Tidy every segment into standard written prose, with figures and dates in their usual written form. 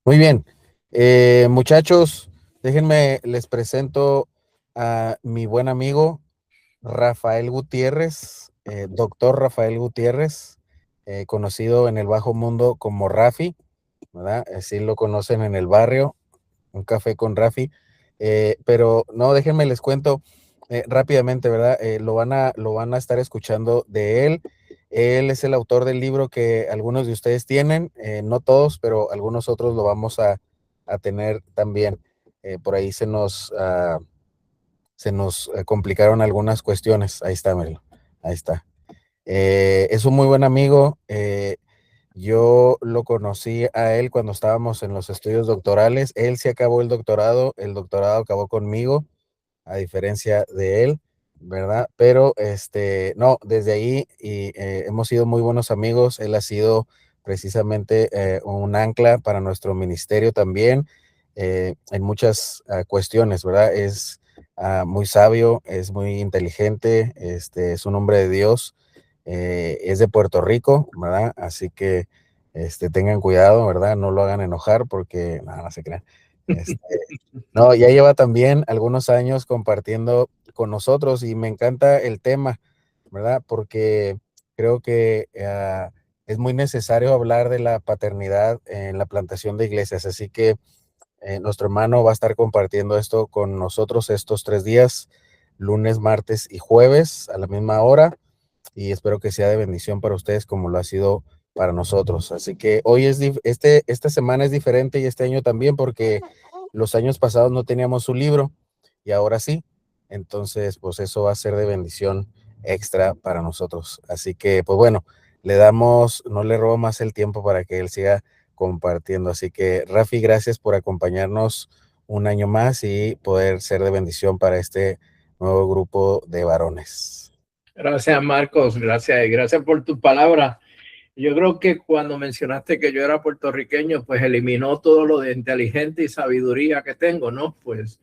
Muy bien. Muchachos, déjenme, les presento a mi buen amigo Rafael Gutiérrez, doctor Rafael Gutiérrez, conocido en el bajo mundo como Rafi, ¿verdad? Así lo conocen en el barrio, un café con Rafi. Pero no, déjenme les cuento rápidamente, ¿verdad? Lo van a estar escuchando de él. Él es el autor del libro que algunos de ustedes tienen, no todos, pero algunos otros lo vamos a tener también. Por ahí se nos complicaron algunas cuestiones. Ahí está, Melo. Ahí está. Es un muy buen amigo. Yo lo conocí a él cuando estábamos en los estudios doctorales. Él se acabó el doctorado acabó conmigo, a diferencia de él, ¿verdad? Pero no, desde ahí hemos sido muy buenos amigos. Él ha sido precisamente un ancla para nuestro ministerio también, en muchas cuestiones, ¿verdad? Es muy sabio, es muy inteligente, es un hombre de Dios, es de Puerto Rico, ¿verdad? Así que tengan cuidado, ¿verdad? No lo hagan enojar porque, nada, no se crean. Este, no, ya lleva también algunos años compartiendo con nosotros y me encanta el tema, ¿verdad? Porque creo que es muy necesario hablar de la paternidad en la plantación de iglesias. Así que nuestro hermano va a estar compartiendo esto con nosotros estos 3 días, lunes, martes y jueves a la misma hora, y espero que sea de bendición para ustedes como lo ha sido para nosotros. Así que hoy esta semana es diferente y este año también porque los años pasados no teníamos su libro y ahora sí. Entonces, pues eso va a ser de bendición extra para nosotros. Así que, pues bueno, no le robo más el tiempo para que él siga compartiendo. Así que, Rafi, gracias por acompañarnos un año más y poder ser de bendición para este nuevo grupo de varones. Gracias, Marcos. Gracias por tu palabra. Yo creo que cuando mencionaste que yo era puertorriqueño, pues eliminó todo lo de inteligente y sabiduría que tengo, ¿no? Pues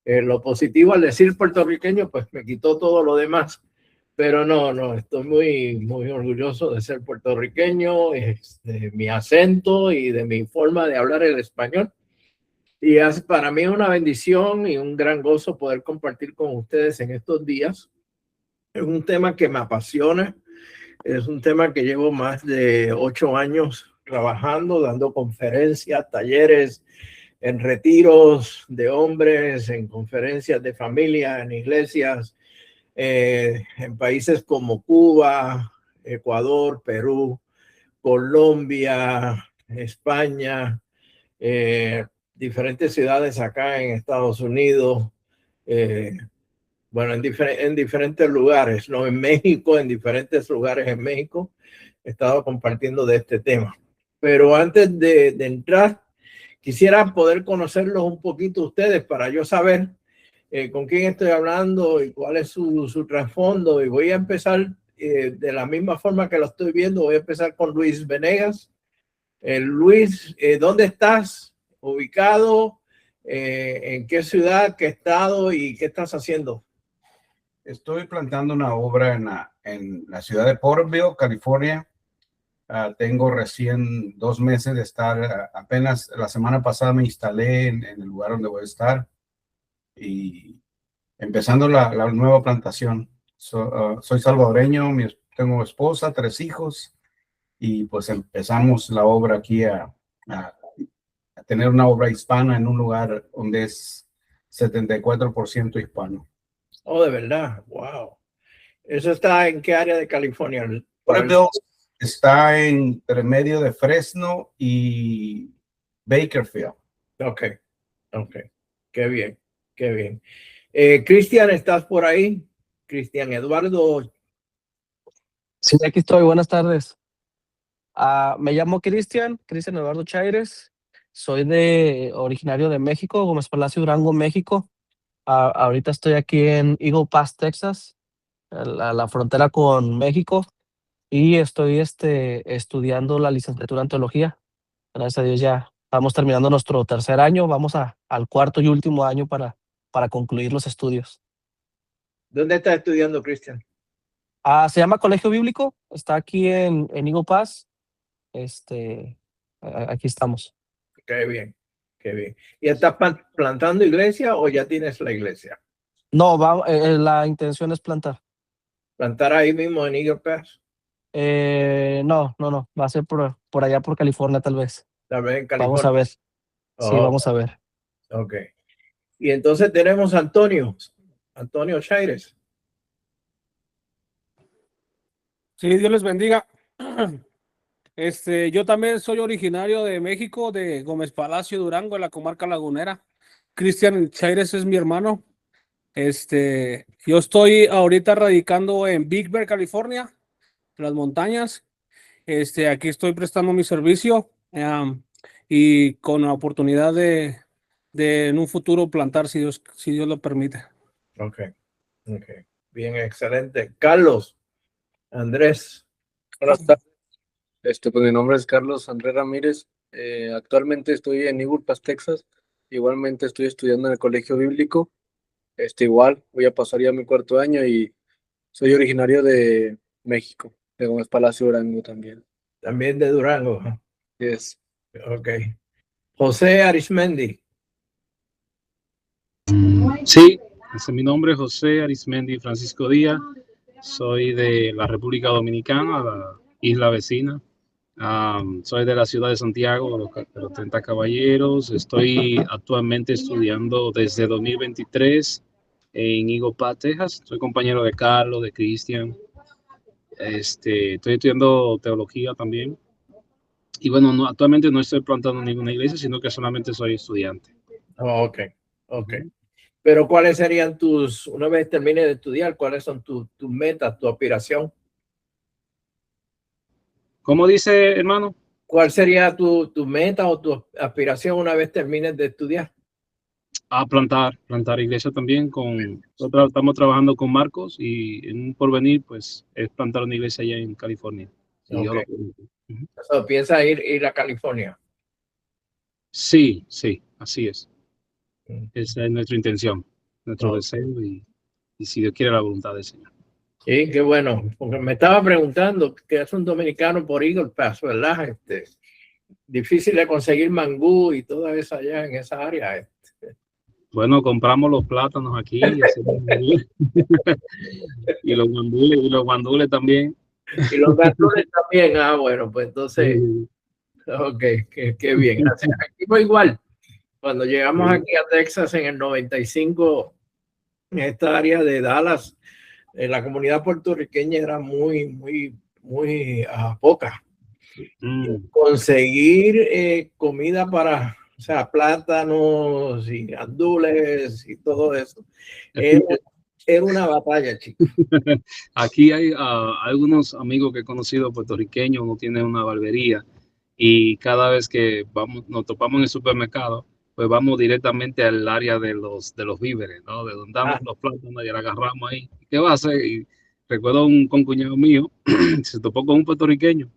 lo positivo al decir puertorriqueño, pues me quitó todo lo demás. Pero no, estoy muy orgulloso de ser puertorriqueño, de mi acento y de mi forma de hablar el español. Y para mí es una bendición y un gran gozo poder compartir con ustedes en estos días. Es un tema que me apasiona, es un tema que llevo más de 8 años trabajando, dando conferencias, talleres, en retiros de hombres, en conferencias de familia, en iglesias, en países como Cuba, Ecuador, Perú, Colombia, España, eh, diferentes ciudades acá en Estados Unidos, eh, bueno, en diferentes lugares, ¿no? En México, en diferentes lugares en México, he estado compartiendo de este tema. Pero antes de entrar, quisiera poder conocerlos un poquito ustedes para yo saber con quién estoy hablando y cuál es su trasfondo. Y voy a empezar de la misma forma que lo estoy viendo. Voy a empezar con Luis Venegas. Luis, ¿dónde estás ubicado? ¿En qué ciudad, qué estado y qué estás haciendo? Estoy plantando una obra en la ciudad de Porterville, California. Tengo recién 2 meses de estar, apenas la semana pasada me instalé en el lugar donde voy a estar y empezando la nueva plantación. Soy salvadoreño, tengo esposa, 3 hijos y pues empezamos la obra aquí a tener una obra hispana en un lugar donde es 74% hispano. Oh, de verdad, wow. ¿Eso está en qué área de California? Porterville está entre medio de Fresno y Bakersfield. Ok, ok. Qué bien, qué bien. Cristian, ¿estás por ahí? Cristian Eduardo. Sí, aquí estoy. Buenas tardes. Me llamo Cristian Eduardo Chaires. Soy originario de México, Gómez Palacio, Durango, México. Ahorita estoy aquí en Eagle Pass, Texas, a la frontera con México, y estoy estudiando la licenciatura en teología. Gracias a Dios ya vamos terminando nuestro tercer año. Vamos al cuarto y último año para concluir los estudios. ¿Dónde estás estudiando, Cristian? Se llama Colegio Bíblico. Está aquí en Eagle Pass. Aquí estamos. Qué bien, qué bien. ¿Y estás plantando iglesia o ya tienes la iglesia? No, la intención es plantar. ¿Plantar ahí mismo en Eagle Pass? No, va a ser por allá por California tal vez. Tal vez en Vamos a California. ver. Sí, Oh, vamos a ver. ok. Y entonces tenemos a Antonio Chaires. Sí, Dios les bendiga. Yo también soy originario de México, de Gómez Palacio, Durango, en la comarca lagunera. Cristian Chaires es mi hermano. Yo estoy ahorita radicando en Big Bear, California, en las montañas. Aquí estoy prestando mi servicio, y con la oportunidad de en un futuro plantar, si Dios lo permite. Ok, ok. Bien, excelente. Carlos, Andrés. Buenas tardes. Pues mi nombre es Carlos Andrés Ramírez. Actualmente estoy en Eagle Pass, Texas. Igualmente estoy estudiando en el colegio bíblico. Igual voy a pasar ya mi cuarto año y soy originario de México, de Gómez Palacio, Durango también. También de Durango. Es Ok. José Arismendi. Sí, mi nombre es José Arismendi Francisco Díaz. Soy de la República Dominicana, la isla vecina. Soy de la ciudad de Santiago, de los 30 Caballeros. Estoy actualmente estudiando desde 2023 en Eagle Pass, Texas. Soy compañero de Carlos, de Cristian. Estoy estudiando teología también. Y bueno, actualmente no estoy plantando ninguna iglesia, sino que solamente soy estudiante. Oh, ok, ok. Pero ¿cuáles serían una vez termine de estudiar, cuáles son tus metas, tu aspiración? ¿Cómo dice, hermano? ¿Cuál sería tu meta o tu aspiración una vez termines de estudiar? A plantar iglesia también. Estamos trabajando con Marcos y en un porvenir, pues, es plantar una iglesia allá en California. Si Dios lo permite. So, ¿piensas ir a California? Sí, así es. Esa es nuestra intención, nuestro Oh. deseo y si Dios quiere la voluntad del Señor. Sí, qué bueno. Porque me estaba preguntando que es un dominicano por Eagle Pass, ¿verdad? Difícil de conseguir mangú y todo eso allá en esa área. Bueno, compramos los plátanos aquí y los guandules también. Y los gandules también. Ah, bueno, pues entonces, ok, qué bien. Aquí fue igual. Cuando llegamos aquí a Texas en el 95, en esta área de Dallas, la comunidad puertorriqueña era muy poca. Conseguir comida para, o sea, plátanos y gandules y todo eso, era una batalla, chicos. Aquí hay algunos amigos que he conocido puertorriqueños, uno tiene una barbería y cada vez que nos topamos en el supermercado, pues vamos directamente al área de los víveres, ¿no? De donde damos los plátanos y la agarramos ahí. ¿Qué va a hacer? Y recuerdo un concuñado mío, se topó con un puertorriqueño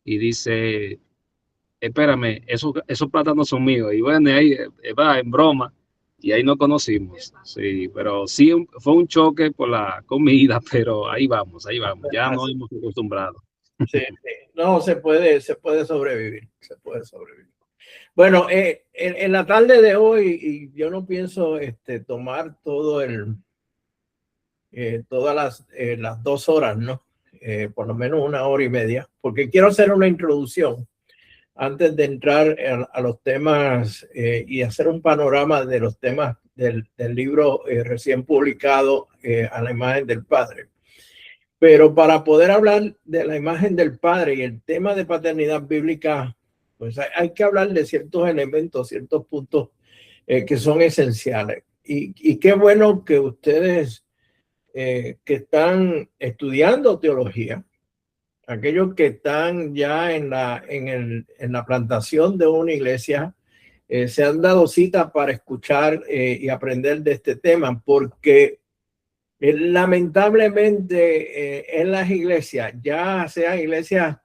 y dice, espérame, esos plátanos son míos. Y bueno, ahí va en broma. Y ahí nos conocimos, sí, pero sí fue un choque por la comida, pero ahí vamos, ya nos hemos acostumbrado. Sí. No, se puede sobrevivir, Bueno, en la tarde de hoy, y yo no pienso tomar todas las 2 horas, ¿no? Por lo menos 1 hora y media, porque quiero hacer una introducción antes de entrar a los temas y hacer un panorama de los temas del libro recién publicado, A la imagen del Padre. Pero para poder hablar de la imagen del Padre y el tema de paternidad bíblica, pues hay que hablar de ciertos elementos, ciertos puntos que son esenciales. Y qué bueno que ustedes que están estudiando teología, aquellos que están ya en la plantación de una iglesia, se han dado cita para escuchar y aprender de este tema, porque lamentablemente en las iglesias, ya sean iglesias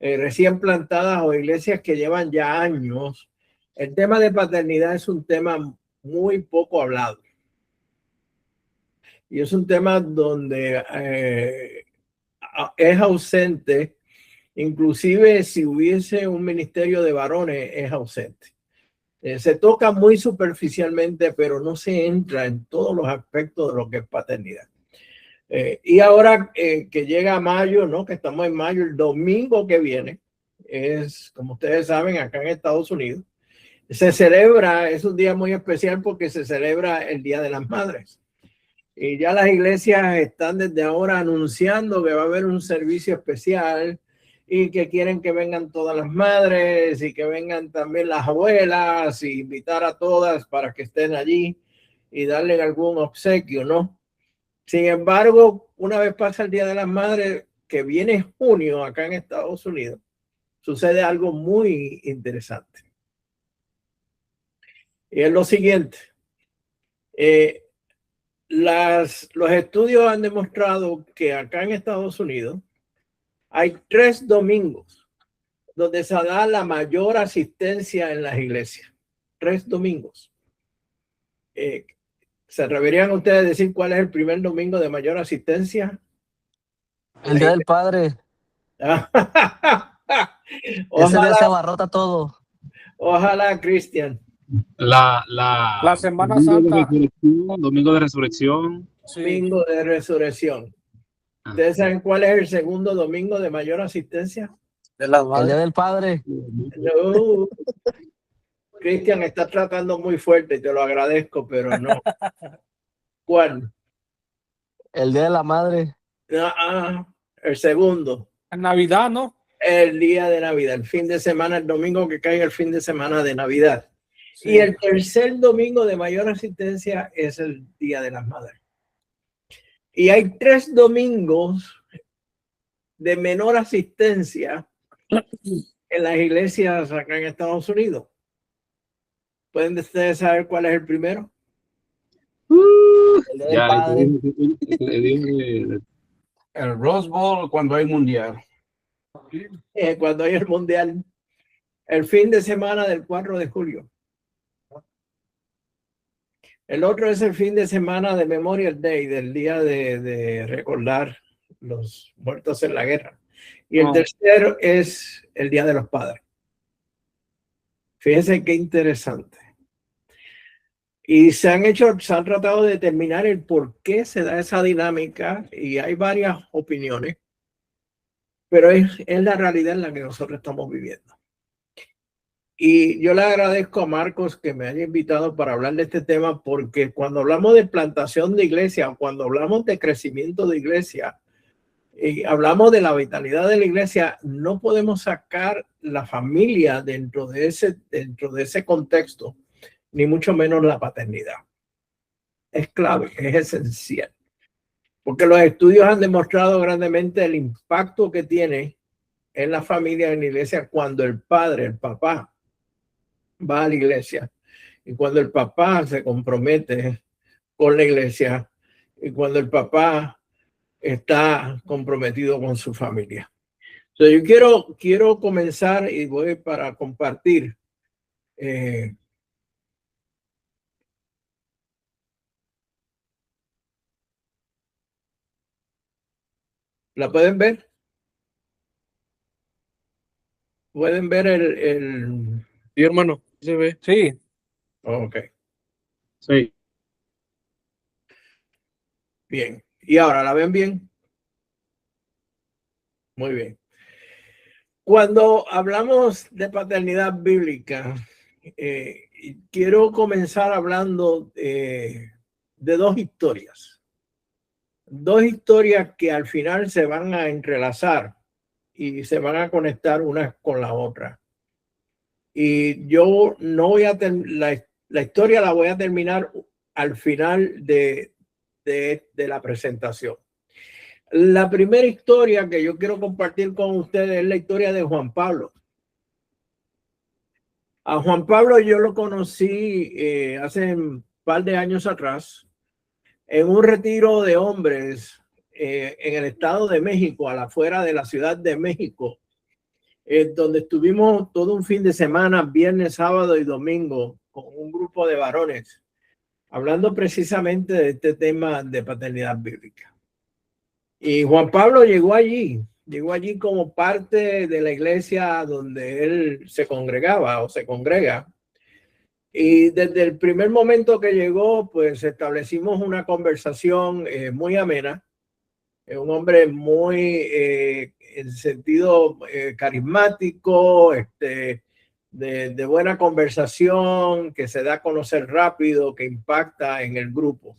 recién plantadas o iglesias que llevan ya años, el tema de paternidad es un tema muy poco hablado. Y es un tema donde es ausente. Inclusive si hubiese un ministerio de varones, es ausente. Se toca muy superficialmente, pero no se entra en todos los aspectos de lo que es paternidad. Y ahora que llega mayo, ¿no? Que estamos en mayo, el domingo que viene, es, como ustedes saben, acá en Estados Unidos, se celebra, es un día muy especial porque se celebra el Día de las Madres. Y ya las iglesias están desde ahora anunciando que va a haber un servicio especial y que quieren que vengan todas las madres y que vengan también las abuelas y invitar a todas para que estén allí y darle algún obsequio, ¿no? Sin embargo, una vez pasa el Día de las Madres, que viene junio acá en Estados Unidos, sucede algo muy interesante. Y es lo siguiente. Los estudios han demostrado que acá en Estados Unidos hay 3 domingos donde se da la mayor asistencia en las iglesias. 3 domingos. ¿Se atreverían ustedes a decir cuál es el primer domingo de mayor asistencia? El Día del Padre. Ese día se abarrota todo. Ojalá, Cristian. La Semana domingo Santa. Domingo de Resurrección. Sí. Domingo de Resurrección. ¿Ustedes saben cuál es el segundo domingo de mayor asistencia? El Día del Padre. No. Cristian está tratando muy fuerte y te lo agradezco, pero no. ¿Cuál? El Día de la Madre. El segundo. En Navidad, ¿no? El día de Navidad, el fin de semana, el domingo que caiga el fin de semana de Navidad. Sí. Y el tercer domingo de mayor asistencia es el Día de las Madres. Y hay 3 domingos de menor asistencia en las iglesias acá en Estados Unidos. ¿Pueden ustedes saber cuál es el primero? El Día del Padre. El Rose Bowl cuando hay mundial. Cuando hay el mundial. El fin de semana del 4 de julio. El otro es el fin de semana de Memorial Day, del día de recordar los muertos en la guerra. Y el tercero es el Día de los Padres. Fíjense qué interesante. Y se han tratado de determinar el por qué se da esa dinámica y hay varias opiniones, pero es la realidad en la que nosotros estamos viviendo. Y yo le agradezco a Marcos que me haya invitado para hablar de este tema, porque cuando hablamos de plantación de iglesia, cuando hablamos de crecimiento de iglesia, y hablamos de la vitalidad de la iglesia, no podemos sacar la familia dentro de ese contexto, ni mucho menos la paternidad. Es clave, es esencial, porque los estudios han demostrado grandemente el impacto que tiene en la familia, en la iglesia, cuando el padre, el papá, va a la iglesia, y cuando el papá se compromete con la iglesia, y cuando el papá está comprometido con su familia. Entonces, yo quiero comenzar y voy para compartir ¿la pueden ver? ¿Pueden ver el... Sí, hermano, se ve. Sí. Ok, Sí. bien. ¿Y ahora la ven bien? Muy bien. Cuando hablamos de paternidad bíblica, quiero comenzar hablando de 2 historias. 2 historias que al final se van a entrelazar y se van a conectar una con la otra. Y yo no voy a la historia la voy a terminar al final de la presentación. La primera historia que yo quiero compartir con ustedes es la historia de Juan Pablo. A Juan Pablo yo lo conocí hace un par de años atrás en un retiro de hombres en el estado de México, a la afuera de la Ciudad de México, donde estuvimos todo un fin de semana, viernes, sábado y domingo, con un grupo de varones, hablando precisamente de este tema de paternidad bíblica. Y Juan Pablo llegó allí como parte de la iglesia donde él se congregaba o se congrega. Y desde el primer momento que llegó, pues establecimos una conversación muy amena. Un hombre muy, en sentido carismático, de buena conversación, que se da a conocer rápido, que impacta en el grupo.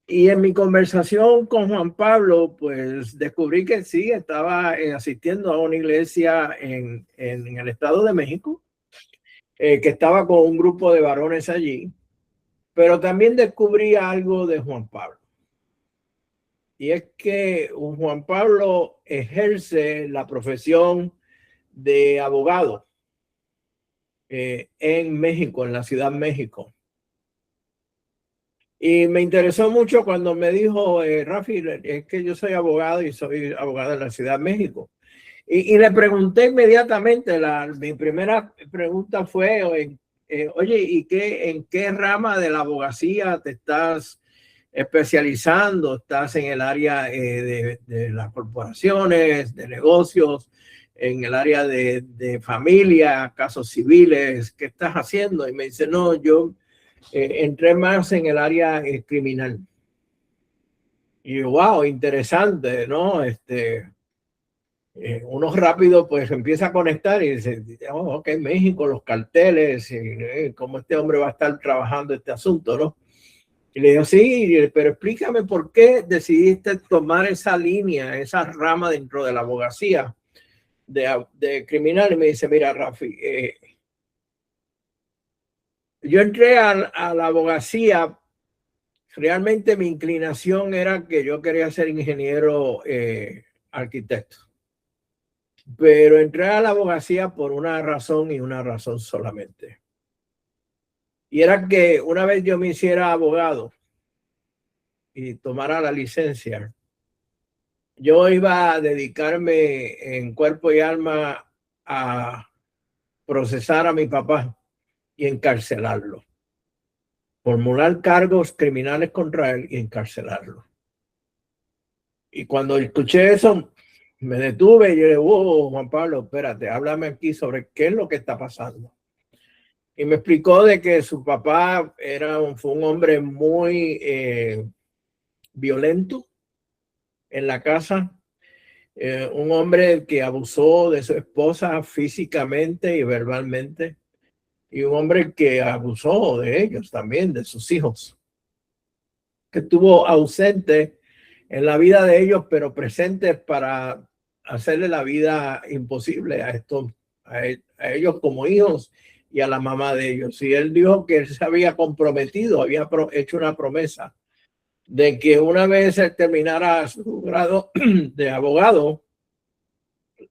Y en mi conversación con Juan Pablo, pues descubrí que sí, estaba asistiendo a una iglesia en el Estado de México, que estaba con un grupo de varones allí, pero también descubrí algo de Juan Pablo. Y es que Juan Pablo ejerce la profesión de abogado en México, en la Ciudad de México. Y me interesó mucho cuando me dijo, Rafi, es que yo soy abogado y soy abogado en la Ciudad de México. Y le pregunté inmediatamente, mi primera pregunta fue, oye, ¿y en qué rama de la abogacía te estás especializando? ¿Estás en el área de las corporaciones, de negocios, en el área de familia, casos civiles? ¿Qué estás haciendo? Y me dice, no, yo entré más en el área criminal. Y yo, wow, interesante, ¿no? Uno rápido pues empieza a conectar y dice, oh, ok, México, los carteles, cómo este hombre va a estar trabajando este asunto, ¿no? Y le digo, sí, pero explícame por qué decidiste tomar esa línea, esa rama dentro de la abogacía de criminal. Y me dice, mira, Rafi, yo entré a la abogacía, realmente mi inclinación era que yo quería ser ingeniero arquitecto. Pero entré a la abogacía por una razón y una razón solamente. Y era que una vez yo me hiciera abogado y tomara la licencia, yo iba a dedicarme en cuerpo y alma a procesar a mi papá y encarcelarlo. Formular cargos criminales contra él y encarcelarlo. Y cuando escuché eso, me detuve y yo le dije, oh, Juan Pablo, espérate, háblame aquí sobre qué es lo que está pasando. Y me explicó de que su papá fue un hombre muy violento en la casa, un hombre que abusó de su esposa físicamente y verbalmente, y un hombre que abusó de ellos también, de sus hijos, que estuvo ausente en la vida de ellos, pero presente para hacerle la vida imposible a ellos como hijos y a la mamá de ellos. Y él dijo que él se había comprometido, había hecho una promesa de que una vez él terminara su grado de abogado,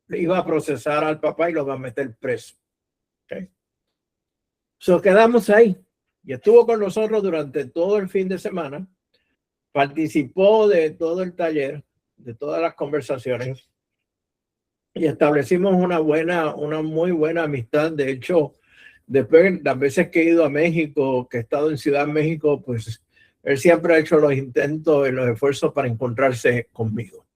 le iba a procesar al papá y lo va a meter preso. Okay. So quedamos ahí. Y estuvo con nosotros durante todo el fin de semana. Participó de todo el taller, de todas las conversaciones. Y establecimos una muy buena amistad. De hecho, después, las veces que he ido a México, que he estado en Ciudad de México, pues él siempre ha hecho los intentos y los esfuerzos para encontrarse conmigo.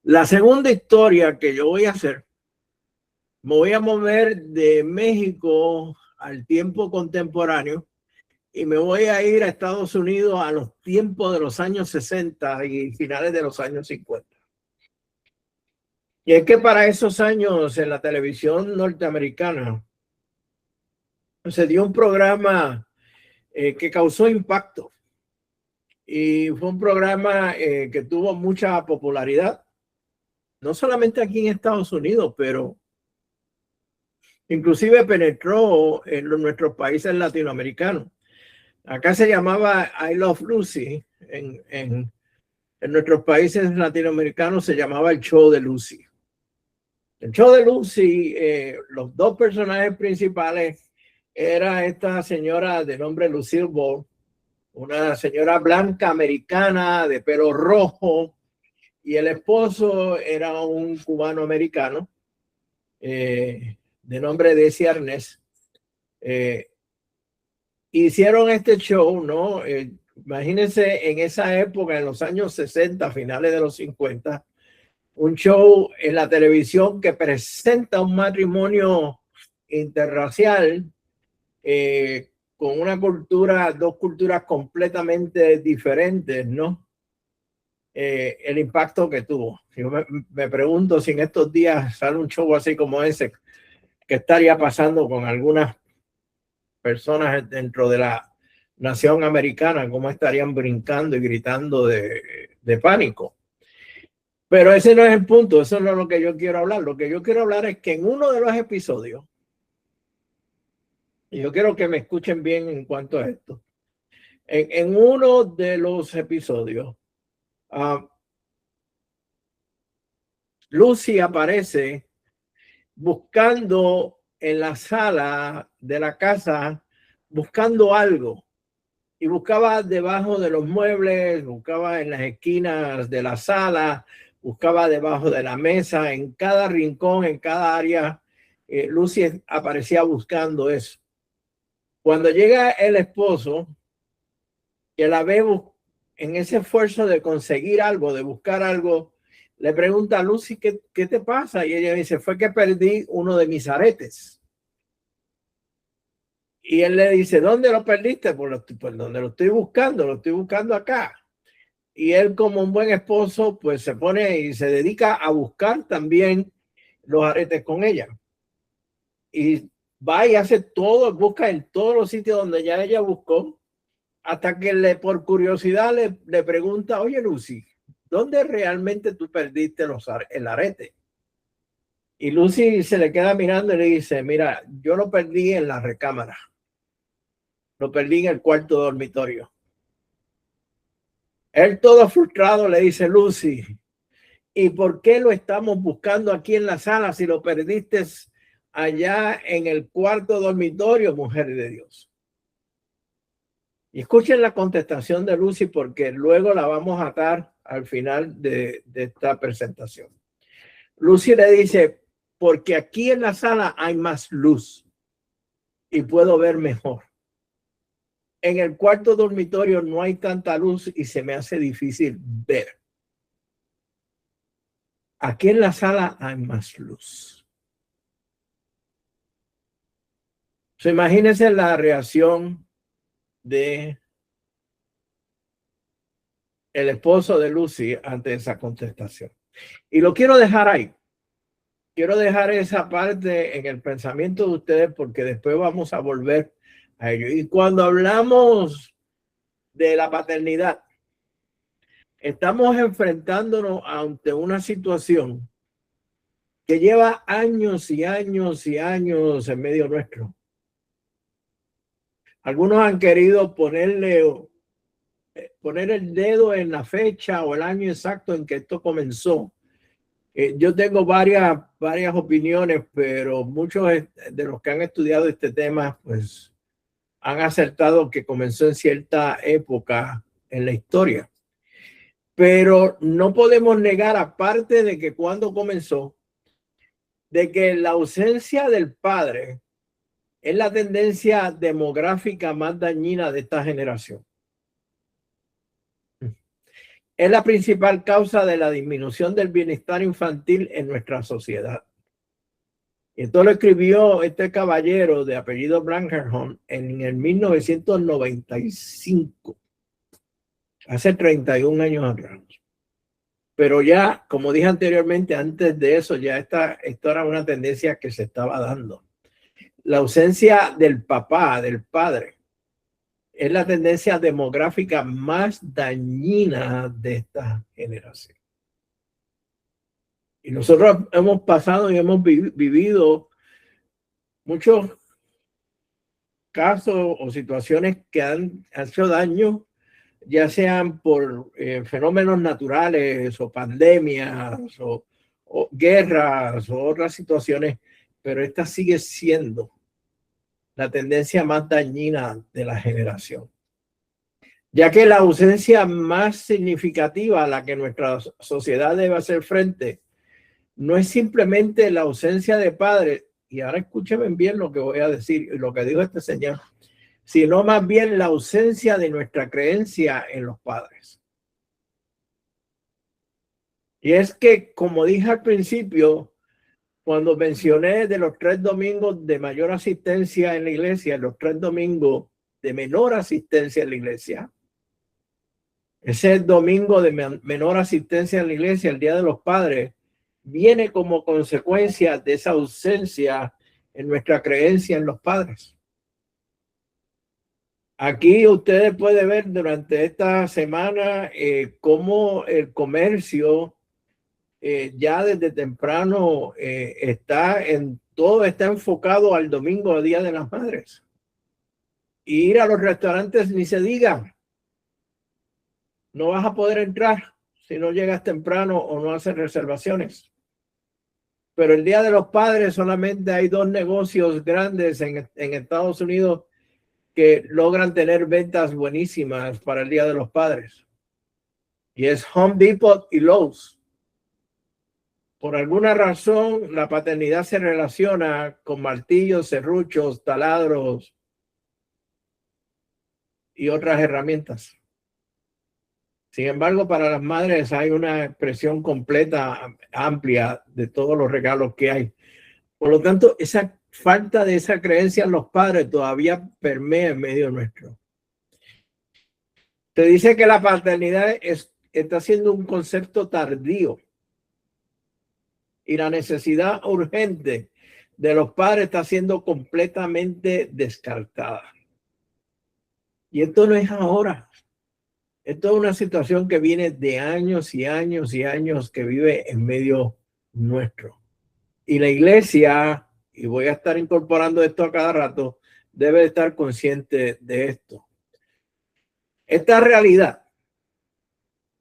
La segunda historia que yo voy a hacer, me voy a mover de México al tiempo contemporáneo y me voy a ir a Estados Unidos a los tiempos de los años 60 y finales de los años 50. Y es que para esos años en la televisión norteamericana se dio un programa que causó impacto. Y fue un programa que tuvo mucha popularidad, no solamente aquí en Estados Unidos, pero inclusive penetró en nuestros países latinoamericanos. Acá se llamaba I Love Lucy. En nuestros países latinoamericanos se llamaba El Show de Lucy. El Show de Lucy, los dos personajes principales era esta señora de nombre Lucille Ball, una señora blanca americana de pelo rojo, y el esposo era un cubano americano de nombre Desi Arnés. Hicieron este show, ¿no? Imagínense en esa época, en los años 60, finales de los 50, un show en la televisión que presenta un matrimonio interracial con una cultura, dos culturas completamente diferentes, ¿no? El impacto que tuvo. Yo me pregunto si en estos días sale un show así como ese, ¿qué estaría pasando con algunas personas dentro de la nación americana? ¿Cómo estarían brincando y gritando de pánico? Pero ese no es el punto, eso no es lo que yo quiero hablar. Lo que yo quiero hablar es que en uno de los episodios, y yo quiero que me escuchen bien en cuanto a esto, en uno de los episodios, Lucy aparece buscando en la sala de la casa, buscando algo. Y buscaba debajo de los muebles, buscaba en las esquinas de la sala, buscaba debajo de la mesa, en cada rincón, en cada área. Lucy aparecía buscando eso. Cuando llega el esposo, que la ve en ese esfuerzo de conseguir algo, de buscar algo, le pregunta a Lucy, ¿qué te pasa? Y ella dice, fue que perdí uno de mis aretes. Y él le dice, ¿dónde lo perdiste? Pues donde lo estoy buscando acá. Y él, como un buen esposo, pues se pone y se dedica a buscar también los aretes con ella. Y va y hace todo, busca en todos los sitios donde ya ella buscó, hasta que por curiosidad le pregunta, oye Lucy, ¿dónde realmente tú perdiste el arete? Y Lucy se le queda mirando y le dice, mira, yo lo perdí en la recámara. Lo perdí en el cuarto dormitorio. Él todo frustrado le dice, Lucy, ¿y por qué lo estamos buscando aquí en la sala si lo perdiste allá en el cuarto dormitorio, mujer de Dios? Y escuchen la contestación de Lucy porque luego la vamos a atar al final de esta presentación. Lucy le dice, porque aquí en la sala hay más luz y puedo ver mejor. En el cuarto dormitorio no hay tanta luz y se me hace difícil ver. Aquí en la sala hay más luz. Imagínense la reacción de el esposo de Lucy ante esa contestación. Y lo quiero dejar ahí. Quiero dejar esa parte en el pensamiento de ustedes porque después vamos a volver a ello. Y cuando hablamos de la paternidad, estamos enfrentándonos ante una situación que lleva años y años y años en medio nuestro. Algunos han querido poner el dedo en la fecha o el año exacto en que esto comenzó. Yo tengo varias opiniones, pero muchos de los que han estudiado este tema, pues han acertado que comenzó en cierta época en la historia. Pero no podemos negar, aparte de que cuando comenzó, de que la ausencia del padre es la tendencia demográfica más dañina de esta generación. Es la principal causa de la disminución del bienestar infantil en nuestra sociedad. Y esto lo escribió este caballero de apellido Blankenhorn en el 1995, hace 31 años atrás. Pero ya, como dije anteriormente, antes de eso, ya esto era una tendencia que se estaba dando. La ausencia del papá, del padre, es la tendencia demográfica más dañina de esta generación. Y nosotros hemos pasado y hemos vivido muchos casos o situaciones que han hecho daño, ya sean por fenómenos naturales o pandemias o guerras o otras situaciones, pero esta sigue siendo la tendencia más dañina de la generación, ya que la ausencia más significativa a la que nuestra sociedad debe hacer frente no es simplemente la ausencia de padres, y ahora escúchenme bien lo que voy a decir y lo que dijo este señor, sino más bien la ausencia de nuestra creencia en los padres. Y es que, como dije al principio, cuando mencioné de los 3 domingos de mayor asistencia en la iglesia, los 3 domingos de menor asistencia en la iglesia, ese domingo de menor asistencia en la iglesia, el Día de los Padres, viene como consecuencia de esa ausencia en nuestra creencia en los padres. Aquí ustedes pueden ver durante esta semana cómo el comercio ya desde temprano está enfocado al domingo, Día de las Madres. Y ir a los restaurantes ni se diga. No vas a poder entrar si no llegas temprano o no haces reservaciones. Pero el Día de los Padres solamente hay 2 negocios grandes en Estados Unidos que logran tener ventas buenísimas para el Día de los Padres. Y es Home Depot y Lowe's. Por alguna razón, la paternidad se relaciona con martillos, serruchos, taladros y otras herramientas. Sin embargo, para las madres hay una expresión completa, amplia de todos los regalos que hay. Por lo tanto, esa falta de esa creencia en los padres todavía permea en medio nuestro. Se dice que la paternidad está siendo un concepto tardío y la necesidad urgente de los padres está siendo completamente descartada. Y esto no es ahora. Esto es una situación que viene de años y años y años que vive en medio nuestro. Y la iglesia, y voy a estar incorporando esto a cada rato, debe estar consciente de esto. Esta realidad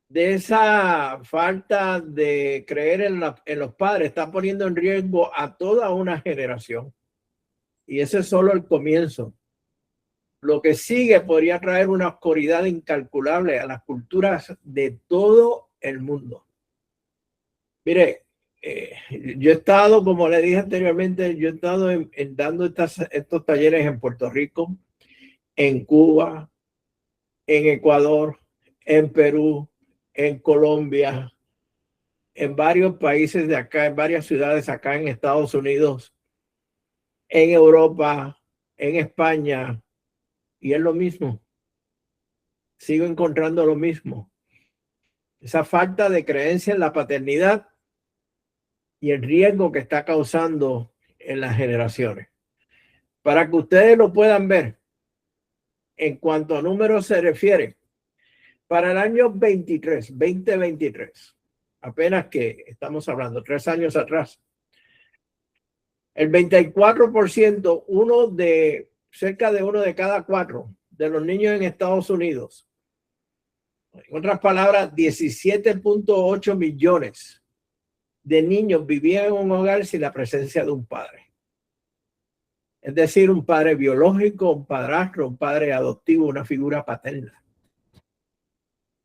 de esa falta de creer en los padres está poniendo en riesgo a toda una generación. Y ese es solo el comienzo. Lo que sigue podría traer una oscuridad incalculable a las culturas de todo el mundo. Mire, yo he estado, como le dije anteriormente, yo he estado dando estos talleres en Puerto Rico, en Cuba, en Ecuador, en Perú, en Colombia, en varios países de acá, en varias ciudades acá en Estados Unidos, en Europa, en España, y es lo mismo. Sigo encontrando lo mismo. Esa falta de creencia en la paternidad y el riesgo que está causando en las generaciones. Para que ustedes lo puedan ver, en cuanto a números se refiere, para el año 2023, apenas que estamos hablando, 3 años atrás, el 24%, cerca de 1 de cada 4 de los niños en Estados Unidos, en otras palabras, 17.8 millones de niños vivían en un hogar sin la presencia de un padre. Es decir, un padre biológico, un padrastro, un padre adoptivo, una figura paterna.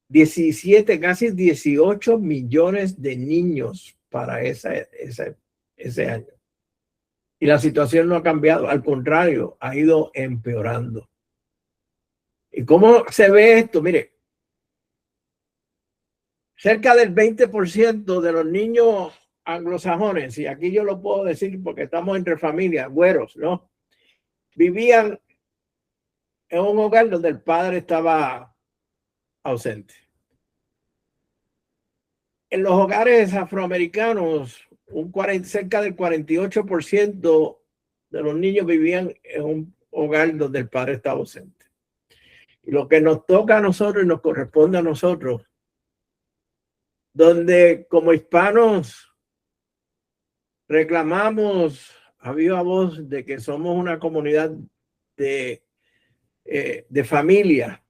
17, casi 18 millones de niños para ese año. Y la situación no ha cambiado, al contrario, ha ido empeorando. ¿Y cómo se ve esto? Mire, cerca del 20% de los niños anglosajones, y aquí yo lo puedo decir porque estamos entre familias, güeros, ¿no? Vivían en un hogar donde el padre estaba ausente. En los hogares afroamericanos, cerca del 48% de los niños vivían en un hogar donde el padre estaba ausente. Y lo que nos toca a nosotros y nos corresponde a nosotros, donde como hispanos reclamamos a viva voz de que somos una comunidad de familia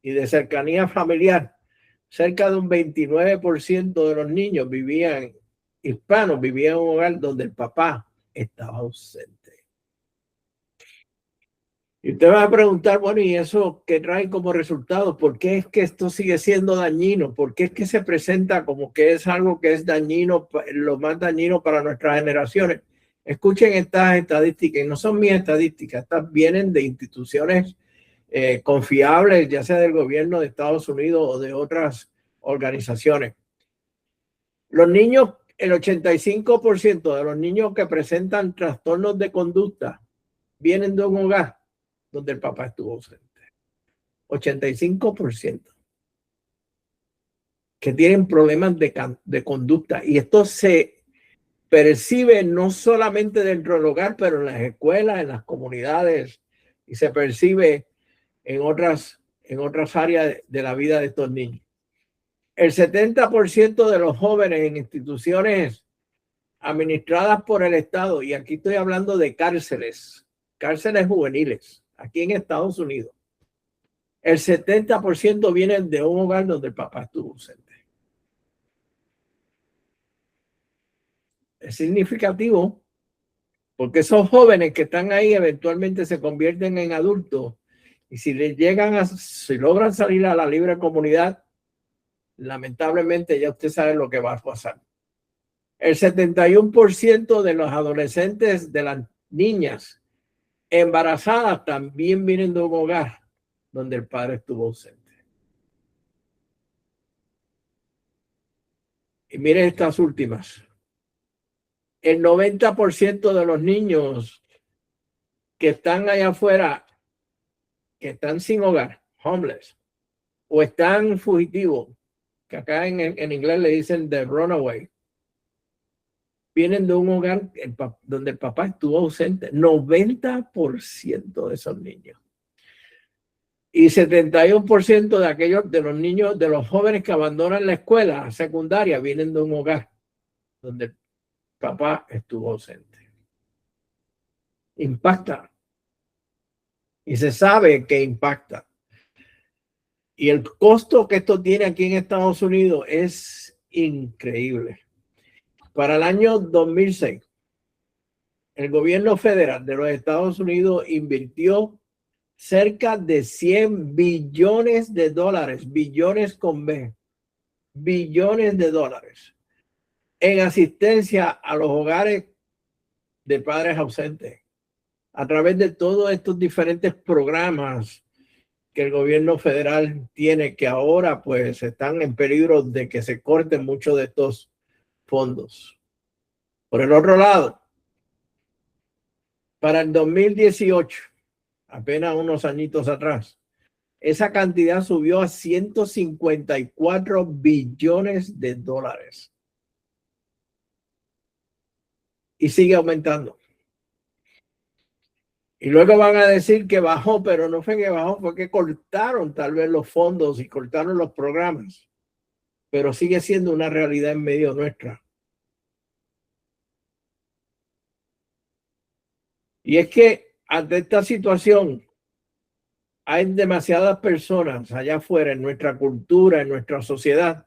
y de cercanía familiar. Cerca de un 29% de los niños hispanos vivían en un hogar donde el papá estaba ausente. Y usted va a preguntar, bueno, ¿y eso qué trae como resultado? ¿Por qué es que esto sigue siendo dañino? ¿Por qué es que se presenta como que es algo que es dañino, lo más dañino para nuestras generaciones? Escuchen estas estadísticas, y no son mis estadísticas, estas vienen de instituciones confiables, ya sea del gobierno de Estados Unidos o de otras organizaciones. Los niños el 85% de los niños que presentan trastornos de conducta vienen de un hogar donde el papá estuvo ausente. 85% que tienen problemas de conducta. Y esto se percibe no solamente dentro del hogar, pero en las escuelas, en las comunidades, y se percibe en otras áreas de la vida de estos niños. El 70% de los jóvenes en instituciones administradas por el Estado, y aquí estoy hablando de cárceles juveniles, aquí en Estados Unidos, el 70% vienen de un hogar donde el papá estuvo ausente. Es significativo porque esos jóvenes que están ahí eventualmente se convierten en adultos y si logran salir a la libre comunidad, lamentablemente ya usted sabe lo que va a pasar. El 71% de los adolescentes, de las niñas embarazadas, también vienen de un hogar donde el padre estuvo ausente. Y miren estas últimas. El 90% de los niños que están allá afuera, que están sin hogar, homeless, o están fugitivos, que acá en inglés le dicen the runaway, vienen de un hogar donde el papá estuvo ausente. 90% de esos niños. Y 71% de aquellos, de los niños, de los jóvenes que abandonan la escuela secundaria, vienen de un hogar donde el papá estuvo ausente. Impacta. Y se sabe que impacta. Y el costo que esto tiene aquí en Estados Unidos es increíble. Para el año 2006, el gobierno federal de los Estados Unidos invirtió cerca de 100 billones de dólares, billones con B, billones de dólares en asistencia a los hogares de padres ausentes a través de todos estos diferentes programas que el gobierno federal tiene, que ahora pues están en peligro de que se corten muchos de estos fondos. Por el otro lado, para el 2018, apenas unos añitos atrás, esa cantidad subió a 154 billones de dólares. Y sigue aumentando. Y luego van a decir que bajó, pero no fue que bajó, fue que cortaron tal vez los fondos y cortaron los programas. Pero sigue siendo una realidad en medio nuestra. Y es que ante esta situación hay demasiadas personas allá afuera en nuestra cultura, en nuestra sociedad,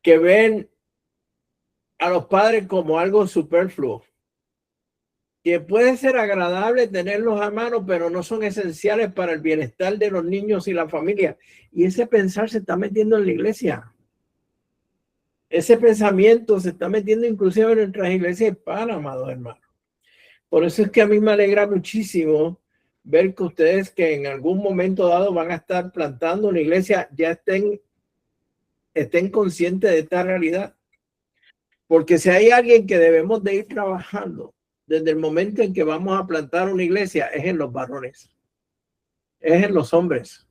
que ven a los padres como algo superfluo, que puede ser agradable tenerlos a mano, pero no son esenciales para el bienestar de los niños y la familia. Y ese pensar se está metiendo en la iglesia. Ese pensamiento se está metiendo inclusive en nuestras iglesias hispanas, amados hermanos. Por eso es que a mí me alegra muchísimo ver que ustedes que en algún momento dado van a estar plantando una iglesia, ya estén conscientes de esta realidad. Porque si hay alguien que debemos de ir trabajando desde el momento en que vamos a plantar una iglesia, es en los varones, es en los hombres,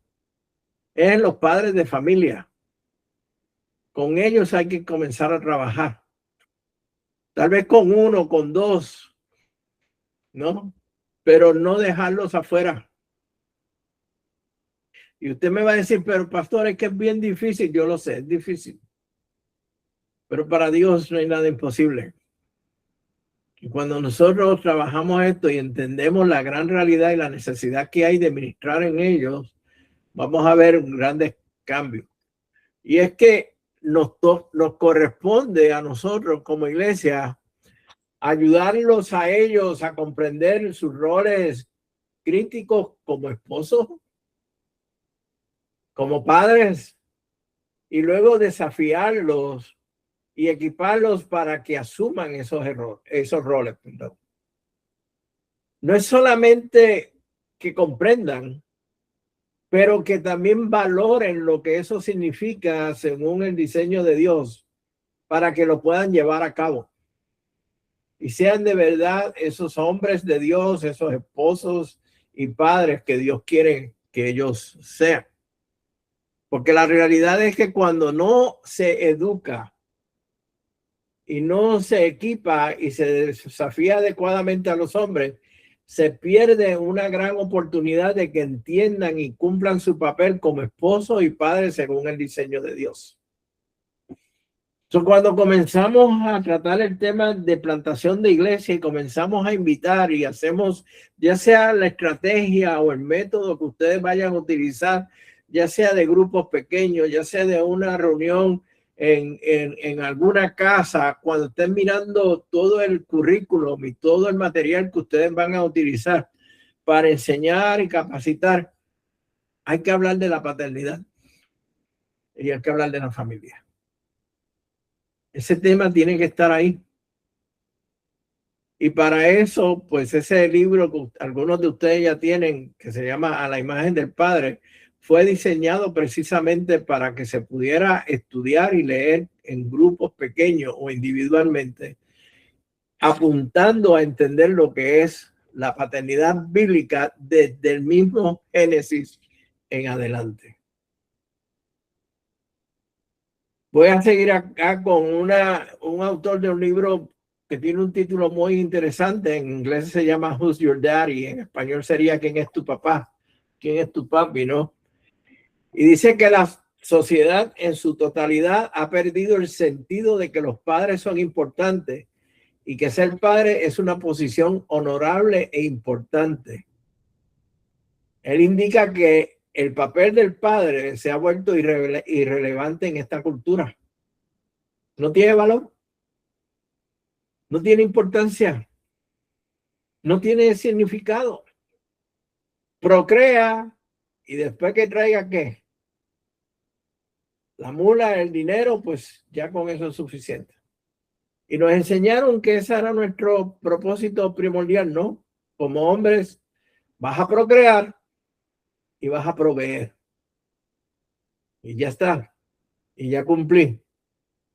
es en los padres de familia. Con ellos hay que comenzar a trabajar. Tal vez con uno, con dos, ¿no? Pero no dejarlos afuera. Y usted me va a decir, pero pastor, es que es bien difícil. Yo lo sé, es difícil. Pero para Dios no hay nada imposible. Y cuando nosotros trabajamos esto y entendemos la gran realidad y la necesidad que hay de ministrar en ellos, vamos a ver grandes cambios. Y es que nos corresponde a nosotros como iglesia ayudarlos a ellos a comprender sus roles críticos como esposos, como padres, y luego desafiarlos y equiparlos para que asuman esos roles. Perdón. No es solamente que comprendan, pero que también valoren lo que eso significa según el diseño de Dios para que lo puedan llevar a cabo. Y sean de verdad esos hombres de Dios, esos esposos y padres que Dios quiere que ellos sean. Porque la realidad es que cuando no se educa y no se equipa y se desafía adecuadamente a los hombres, se pierde una gran oportunidad de que entiendan y cumplan su papel como esposos y padres según el diseño de Dios. Cuando comenzamos a tratar el tema de plantación de iglesia y comenzamos a invitar y hacemos, ya sea la estrategia o el método que ustedes vayan a utilizar, ya sea de grupos pequeños, ya sea de una reunión en alguna casa, cuando estén mirando todo el currículum y todo el material que ustedes van a utilizar para enseñar y capacitar, hay que hablar de la paternidad y hay que hablar de la familia. Ese tema tiene que estar ahí. Y para eso, pues ese libro que algunos de ustedes ya tienen, que se llama A la imagen del Padre, fue diseñado precisamente para que se pudiera estudiar y leer en grupos pequeños o individualmente, apuntando a entender lo que es la paternidad bíblica desde el mismo Génesis en adelante. Voy a seguir acá con un autor de un libro que tiene un título muy interesante. En inglés se llama Who's Your Daddy? En español sería ¿Quién es tu papá? ¿Quién es tu papi? ¿No? Y dice que la sociedad en su totalidad ha perdido el sentido de que los padres son importantes y que ser padre es una posición honorable e importante. Él indica que el papel del padre se ha vuelto irrelevante en esta cultura. No tiene valor, no tiene importancia, no tiene significado. Procrea y después que traiga ¿qué? La mula, el dinero, pues ya con eso es suficiente. Y nos enseñaron que ese era nuestro propósito primordial, ¿no? Como hombres, vas a procrear y vas a proveer. Y ya está. Y ya cumplí.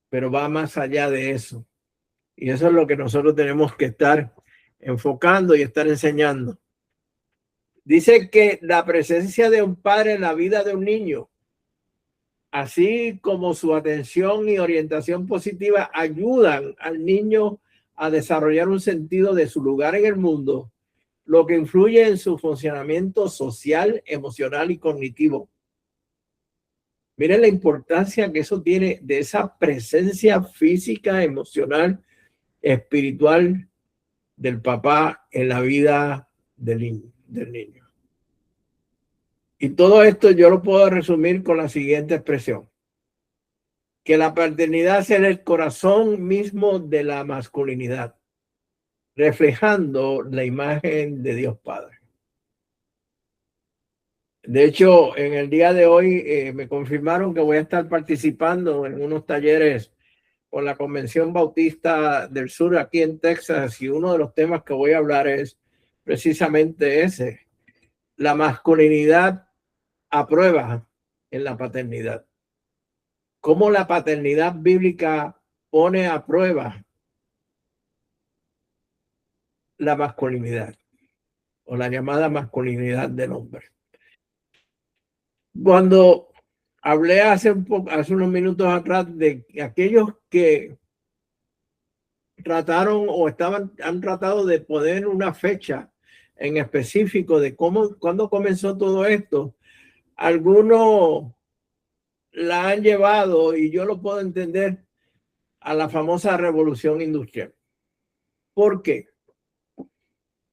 Pero va más allá de eso. Y eso es lo que nosotros tenemos que estar enfocando y estar enseñando. Dice que la presencia de un padre en la vida de un niño, así como su atención y orientación positiva, ayudan al niño a desarrollar un sentido de su lugar en el mundo, lo que influye en su funcionamiento social, emocional y cognitivo. Miren la importancia que eso tiene de esa presencia física, emocional, espiritual del papá en la vida del niño. Y todo esto yo lo puedo resumir con la siguiente expresión: que la paternidad es el corazón mismo de la masculinidad, reflejando la imagen de Dios Padre. De hecho, en el día de hoy me confirmaron que voy a estar participando en unos talleres con la Convención Bautista del Sur aquí en Texas, y uno de los temas que voy a hablar es precisamente ese: la masculinidad a prueba en la paternidad. Cómo la paternidad bíblica pone a prueba la masculinidad o la llamada masculinidad del hombre. Cuando hablé hace unos minutos atrás de aquellos que trataron o han tratado de poner una fecha en específico de cuándo comenzó todo esto, algunos la han llevado, y yo lo puedo entender, a la famosa revolución industrial. ¿Por qué?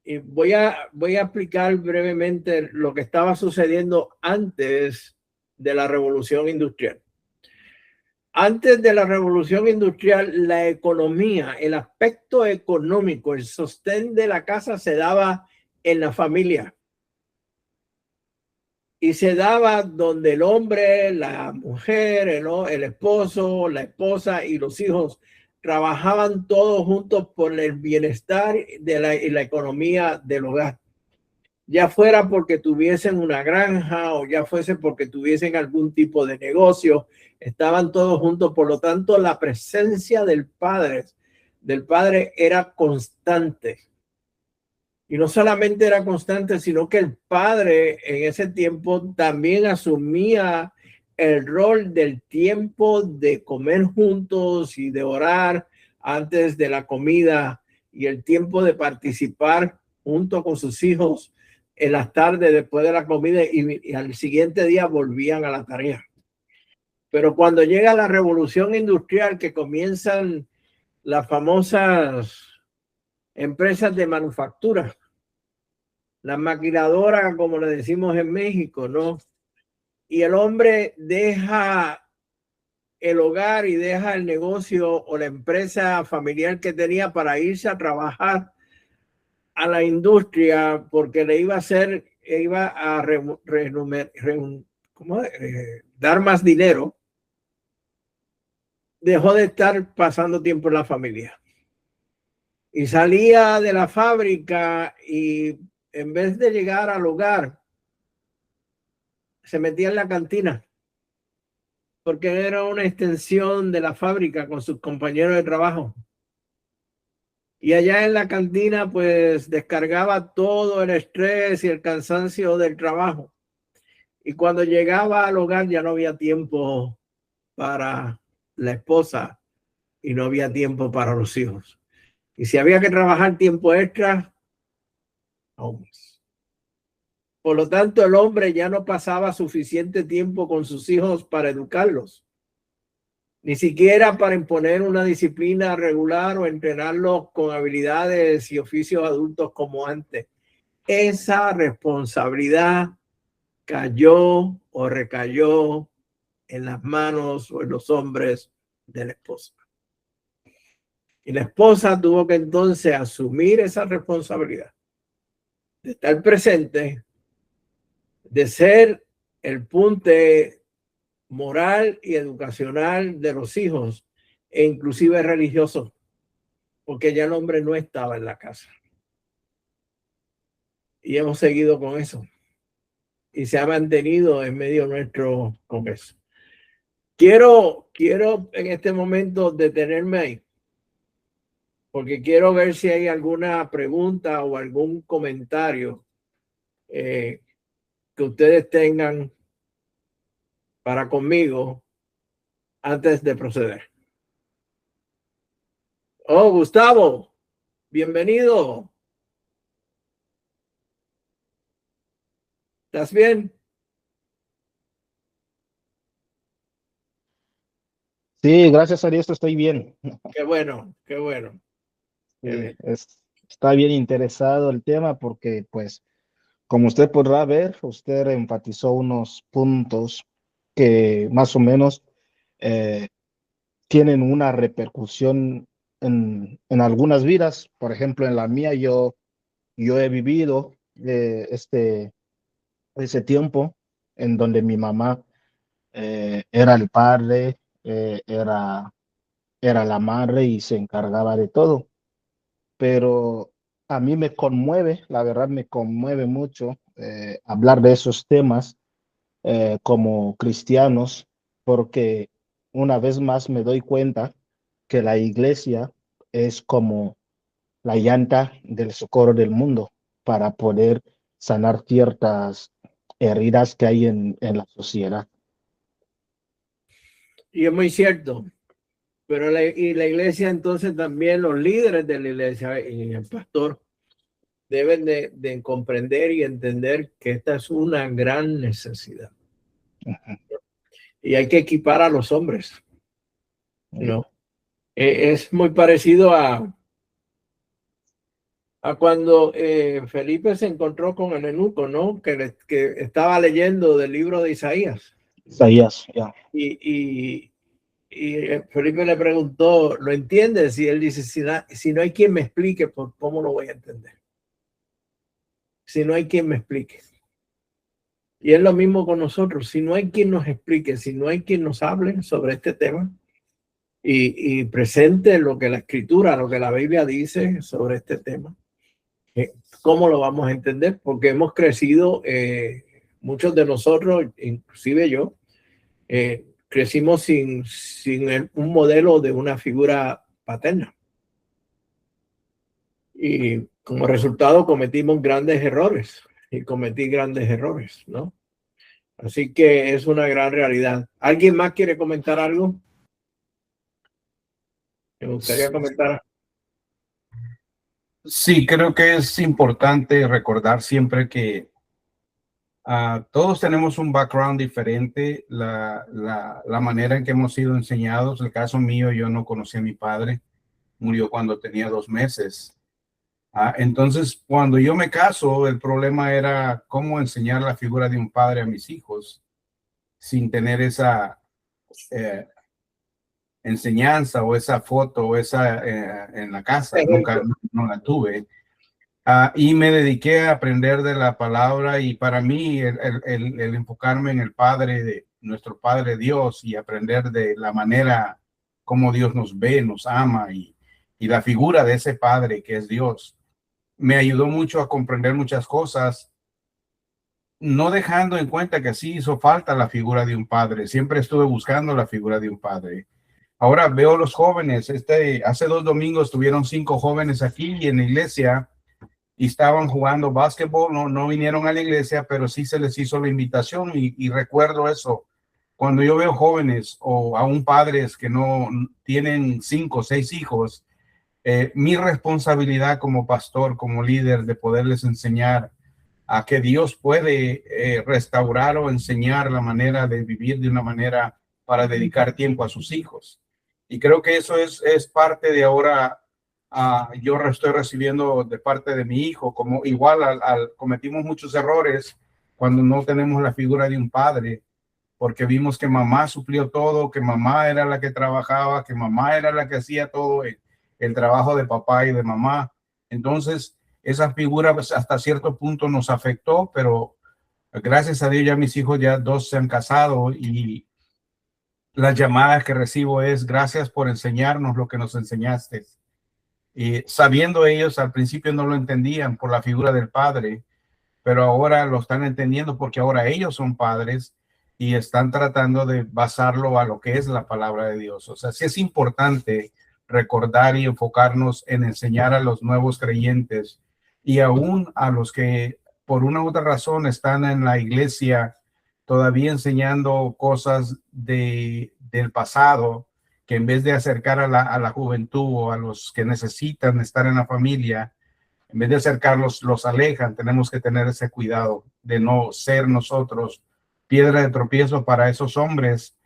Y voy a explicar brevemente lo que estaba sucediendo antes de la revolución industrial. Antes de la revolución industrial, la economía, el aspecto económico, el sostén de la casa se daba en la familia. Y se daba donde el hombre, la mujer, el esposo, la esposa y los hijos trabajaban todos juntos por el bienestar y la economía del hogar. ya fuera porque tuviesen una granja o ya fuese porque tuviesen algún tipo de negocio, estaban todos juntos. Por lo tanto, la presencia del padre era constante. Y no solamente era constante, sino que el padre en ese tiempo también asumía el rol del tiempo de comer juntos y de orar antes de la comida, y el tiempo de participar junto con sus hijos en las tardes después de la comida, y al siguiente día volvían a la tarea. Pero cuando llega la revolución industrial, que comienzan las famosas empresas de manufactura, la maquiladora, como le decimos en México, ¿no? Y el hombre deja el hogar y deja el negocio o la empresa familiar que tenía para irse a trabajar a la industria, porque le iba a hacer, iba a dar más dinero. Dejó de estar pasando tiempo en la familia y salía de la fábrica, y en vez de llegar al hogar, se metía en la cantina, porque era una extensión de la fábrica con sus compañeros de trabajo. Y allá en la cantina, pues descargaba todo el estrés y el cansancio del trabajo. Y cuando llegaba al hogar ya no había tiempo para la esposa y no había tiempo para los hijos. Y si había que trabajar tiempo extra, aún más. Por lo tanto, el hombre ya no pasaba suficiente tiempo con sus hijos para educarlos, ni siquiera para imponer una disciplina regular o entrenarlos con habilidades y oficios adultos como antes. Esa responsabilidad cayó o recayó en las manos o en los hombres de la esposa. Y la esposa tuvo que entonces asumir esa responsabilidad de estar presente, de ser el punte moral y educacional de los hijos, e inclusive religioso, porque ya el hombre no estaba en la casa. Y hemos seguido con eso. Y se ha mantenido en medio nuestro con eso. Quiero en este momento detenerme ahí, porque quiero ver si hay alguna pregunta o algún comentario que ustedes tengan para conmigo antes de proceder. Oh, Gustavo, bienvenido. ¿Estás bien? Sí, gracias a Dios estoy bien. Qué bueno, qué bueno. Qué Sí, bien. está bien interesado el tema porque, pues, como usted podrá ver, usted enfatizó unos puntos que más o menos eh, tienen una repercusión en algunas vidas. Por ejemplo, en la mía, yo he vivido ese tiempo en donde mi mamá era el padre, era la madre y se encargaba de todo. Pero a mí me conmueve, la verdad me conmueve mucho hablar de esos temas como cristianos, porque una vez más me doy cuenta que la iglesia es como la llanta del socorro del mundo para poder sanar ciertas heridas que hay en la sociedad. Y es muy cierto. Pero la iglesia, entonces también los líderes de la iglesia y el pastor deben de comprender y entender que esta es una gran necesidad. Y hay que equipar a los hombres, ¿no? Es muy parecido a cuando Felipe se encontró con el eunuco, ¿no? Que estaba leyendo del libro de Isaías. Isaías, ya. Y Felipe le preguntó, ¿lo entiendes? Y él dice, si no hay quien me explique, pues ¿cómo lo voy a entender? Si no hay quien me explique. Y es lo mismo con nosotros. Si no hay quien nos explique, si no hay quien nos hable sobre este tema y presente lo que la escritura, lo que la Biblia dice sobre este tema, ¿Cómo lo vamos a entender? Porque hemos crecido, muchos de nosotros, inclusive yo, crecimos sin un modelo de una figura paterna. Y como resultado cometimos grandes errores y cometí grandes errores, ¿no? Así que es una gran realidad. ¿Alguien más quiere comentar algo? Me gustaría comentar. Sí, creo que es importante recordar siempre que todos tenemos un background diferente, la manera en que hemos sido enseñados. El caso mío, yo no conocí a mi padre, murió cuando tenía 2 meses. Entonces, cuando yo me caso, el problema era cómo enseñar la figura de un padre a mis hijos sin tener esa enseñanza o esa foto o esa en la casa. Nunca no la tuve. Y me dediqué a aprender de la palabra, y para mí el enfocarme en el Padre, de nuestro Padre Dios, y aprender de la manera como Dios nos ve, nos ama, y la figura de ese Padre que es Dios, me ayudó mucho a comprender muchas cosas, no dejando en cuenta que sí hizo falta la figura de un padre. Siempre estuve buscando la figura de un padre. Ahora veo los jóvenes. Hace 2 domingos tuvieron 5 jóvenes aquí en la iglesia y estaban jugando básquetbol. No vinieron a la iglesia, pero sí se les hizo la invitación, y recuerdo eso. Cuando yo veo jóvenes o aún padres que no tienen 5 o 6 hijos, mi responsabilidad como pastor, como líder, de poderles enseñar a que Dios puede restaurar o enseñar la manera de vivir de una manera para dedicar tiempo a sus hijos. Y creo que eso es parte de ahora. Yo estoy recibiendo de parte de mi hijo, como igual cometimos muchos errores cuando no tenemos la figura de un padre, porque vimos que mamá suplió todo, que mamá era la que trabajaba, que mamá era la que hacía todo el trabajo de papá y de mamá. Entonces, esa figura pues, hasta cierto punto nos afectó, pero gracias a Dios ya mis hijos, ya 2 se han casado, y las llamadas que recibo es: gracias por enseñarnos lo que nos enseñaste. Y sabiendo ellos, al principio no lo entendían por la figura del padre, pero ahora lo están entendiendo porque ahora ellos son padres y están tratando de basarlo a lo que es la palabra de Dios. O sea, sí es importante recordar y enfocarnos en enseñar a los nuevos creyentes, y aún a los que por una u otra razón están en la iglesia todavía enseñando cosas del pasado, que en vez de acercar a la juventud o a los que necesitan estar en la familia, en vez de acercarlos, los alejan. Tenemos que tener ese cuidado de no ser nosotros piedra de tropiezo para esos hombres,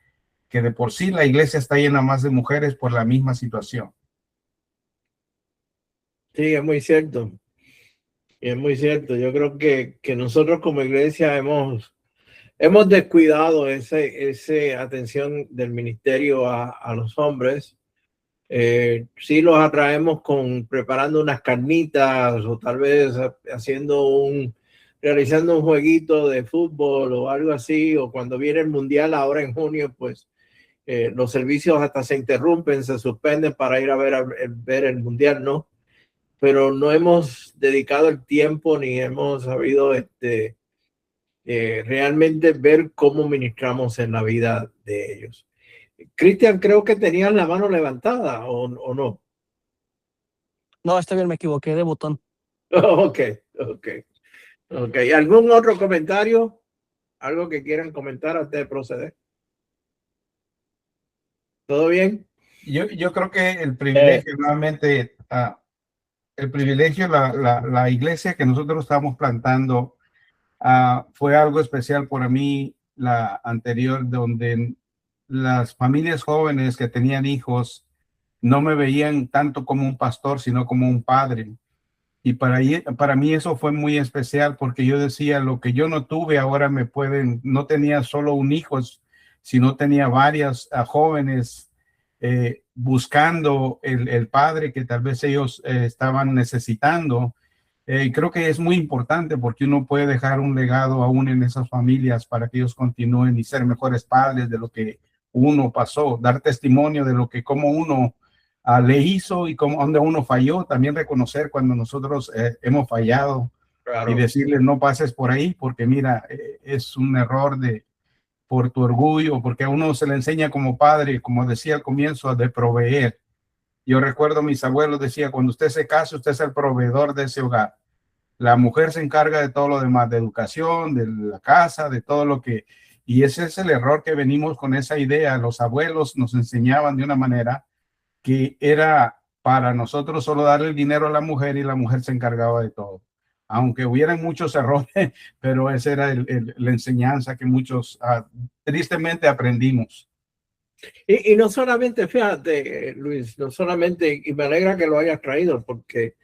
que de por sí la iglesia está llena más de mujeres por la misma situación. Sí, es muy cierto. Es muy cierto. Yo creo que nosotros como iglesia hemos descuidado esa atención del ministerio a los hombres. Sí los atraemos preparando unas carnitas, o tal vez realizando un jueguito de fútbol o algo así, o cuando viene el mundial ahora en junio, pues los servicios hasta se interrumpen, se suspenden para ir a ver el mundial, ¿no? Pero no hemos dedicado el tiempo ni hemos sabido realmente ver cómo ministramos en la vida de ellos. Cristian, creo que tenías la mano levantada, ¿o no? No, está bien, me equivoqué de botón. Ok. ¿Algún otro comentario? ¿Algo que quieran comentar antes de proceder? ¿Todo bien? Yo creo que el privilegio, nuevamente, el privilegio, la iglesia que nosotros estamos plantando, fue algo especial para mí, la anterior, donde las familias jóvenes que tenían hijos no me veían tanto como un pastor, sino como un padre. Y para mí eso fue muy especial, porque yo decía: lo que yo no tuve, ahora no tenía solo un hijo, sino tenía varias jóvenes buscando el padre que tal vez ellos estaban necesitando. Creo que es muy importante, porque uno puede dejar un legado aún en esas familias para que ellos continúen y ser mejores padres de lo que uno pasó, dar testimonio de como uno le hizo y cómo, donde uno falló, también reconocer cuando nosotros hemos fallado. Claro. Y decirle no pases por ahí porque mira, es un error por tu orgullo, porque a uno se le enseña como padre, como decía al comienzo, de proveer. Yo recuerdo mis abuelos decía, cuando usted se casa, usted es el proveedor de ese hogar. La mujer se encarga de todo lo demás, de educación, de la casa, de todo lo que... Y ese es el error que venimos con esa idea. Los abuelos nos enseñaban de una manera que era para nosotros solo darle el dinero a la mujer y la mujer se encargaba de todo. Aunque hubieran muchos errores, pero esa era la enseñanza que muchos tristemente aprendimos. Y no solamente, fíjate, Luis, no solamente, y me alegra que lo hayas traído, porque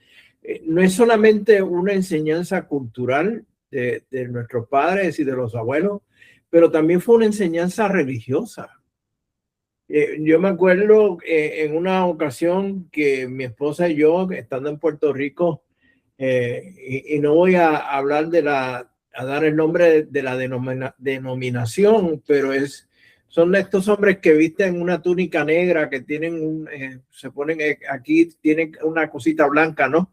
no es solamente una enseñanza cultural de nuestros padres y de los abuelos, pero también fue una enseñanza religiosa. Yo me acuerdo en una ocasión que mi esposa y yo, estando en Puerto Rico, y no voy a hablar a dar el nombre de la denominación, pero son estos hombres que visten una túnica negra, que tienen se ponen aquí, tienen una cosita blanca, ¿no?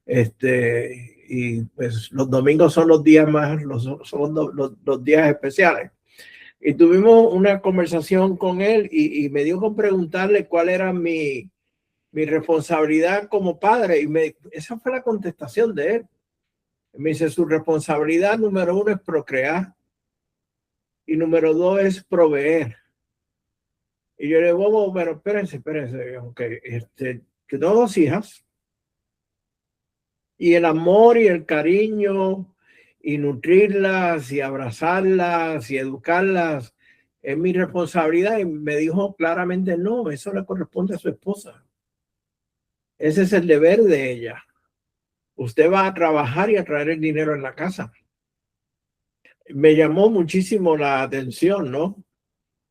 Y pues los domingos son los días los días especiales. Y tuvimos una conversación con él y me dio con preguntarle cuál era mi responsabilidad como padre. Y esa fue la contestación de él. Me dice, su responsabilidad número 1 es procrear y número 2 es proveer. Y yo le digo, pero espérense, aunque que tengo 2 hijas y el amor y el cariño y nutrirlas y abrazarlas y educarlas es mi responsabilidad. Y me dijo claramente, no, eso le corresponde a su esposa. Ese es el deber de ella. Usted va a trabajar y a traer el dinero en la casa. Me llamó muchísimo la atención, ¿no?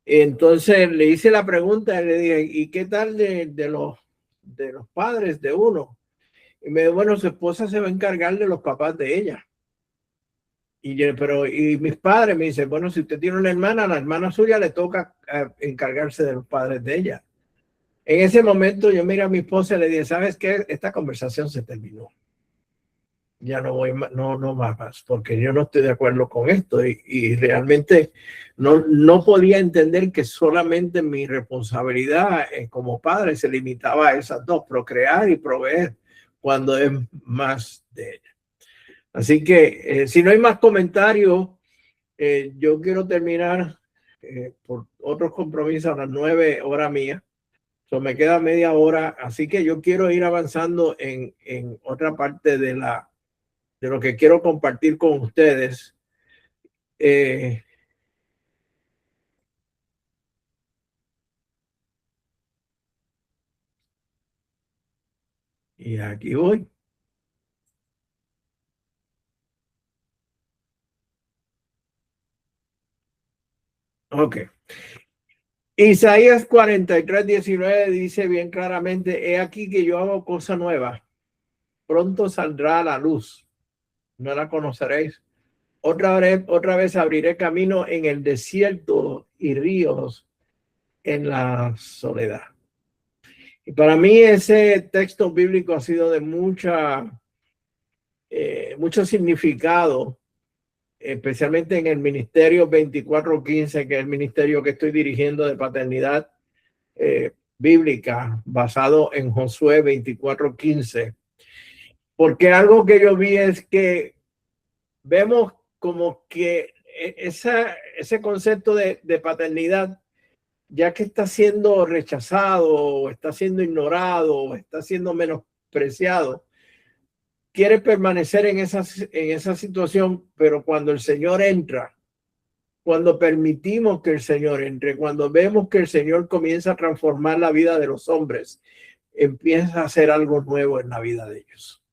Entonces le hice la pregunta y le dije, ¿y qué tal de los padres de uno? Y me dijo, bueno, su esposa se va a encargar de los papás de ella. Y mis padres me dicen, bueno, si usted tiene una hermana, la hermana suya le toca encargarse de los padres de ella. En ese momento yo miré a mi esposa y le dije, ¿sabes qué? Esta conversación se terminó. Ya no voy más, no más, porque yo no estoy de acuerdo con esto y realmente no podía entender que solamente mi responsabilidad como padre se limitaba a esas dos, procrear y proveer, cuando es más de ella. Así que si no hay más comentarios, yo quiero terminar por otros compromisos a las 9 horas mías. Me queda media hora, así que yo quiero ir avanzando en otra parte de lo que quiero compartir con ustedes. Y aquí voy. Ok. Isaías 43:19 dice bien claramente, he aquí que yo hago cosa nueva. Pronto saldrá a la luz. No la conoceréis. Otra vez abriré camino en el desierto y ríos en la soledad. Y para mí ese texto bíblico ha sido de mucho significado, especialmente en el ministerio 2415, que es el ministerio que estoy dirigiendo de paternidad bíblica, basado en Josué 24:15. Porque algo que yo vi es que vemos como que ese concepto de paternidad, ya que está siendo rechazado, o está siendo ignorado, o está siendo menospreciado, quiere permanecer en esa situación, pero cuando el Señor entra, cuando permitimos que el Señor entre, cuando vemos que el Señor comienza a transformar la vida de los hombres, empieza a hacer algo nuevo en la vida de ellos.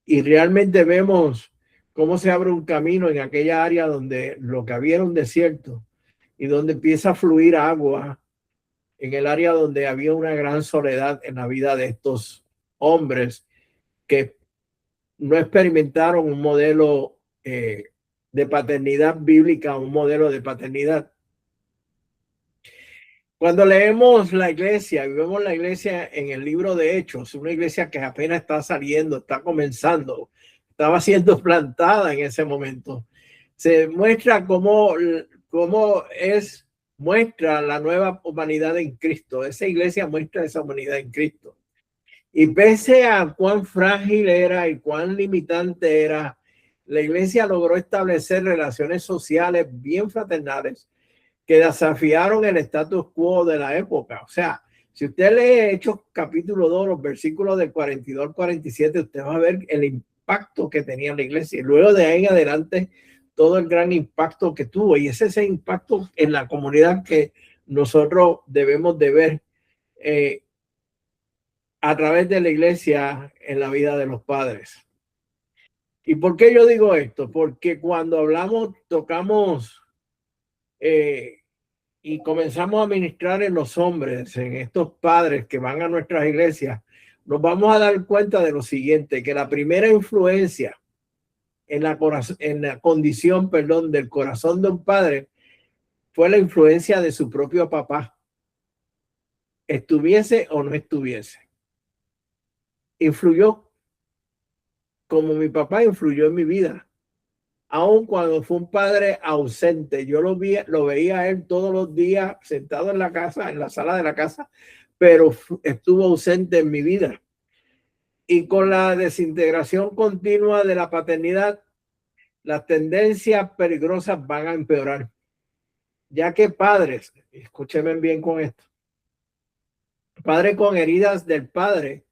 Y realmente vemos cómo se abre un camino en aquella área donde lo que había era un desierto y donde empieza a fluir agua, en el área donde había una gran soledad en la vida de estos hombres que no experimentaron un modelo de paternidad bíblica, un modelo de paternidad. Cuando leemos la iglesia, y vemos la iglesia en el libro de Hechos, una iglesia que apenas está saliendo, está comenzando, estaba siendo plantada en ese momento, se muestra cómo muestra la nueva humanidad en Cristo. Esa iglesia muestra esa humanidad en Cristo. Y pese a cuán frágil era y cuán limitante era, la iglesia logró establecer relaciones sociales bien fraternales que desafiaron el status quo de la época. O sea, si usted lee Hechos capítulo 2, los versículos del 42 al 47, usted va a ver el impacto que tenía la iglesia. Y luego de ahí en adelante, todo el gran impacto que tuvo. Y es ese impacto en la comunidad que nosotros debemos de ver a través de la iglesia en la vida de los padres. ¿Y por qué yo digo esto? Porque cuando hablamos, tocamos y comenzamos a ministrar en los hombres, en estos padres que van a nuestras iglesias, nos vamos a dar cuenta de lo siguiente, que la primera influencia en la condición, del corazón de un padre fue la influencia de su propio papá, estuviese o no estuviese. Influyó como mi papá influyó en mi vida. Aun cuando fue un padre ausente, yo lo veía a él todos los días sentado en la casa, en la sala de la casa, pero estuvo ausente en mi vida. Y con la desintegración continua de la paternidad, las tendencias peligrosas van a empeorar. Ya que padres, escúchenme bien con esto, padres con heridas del padre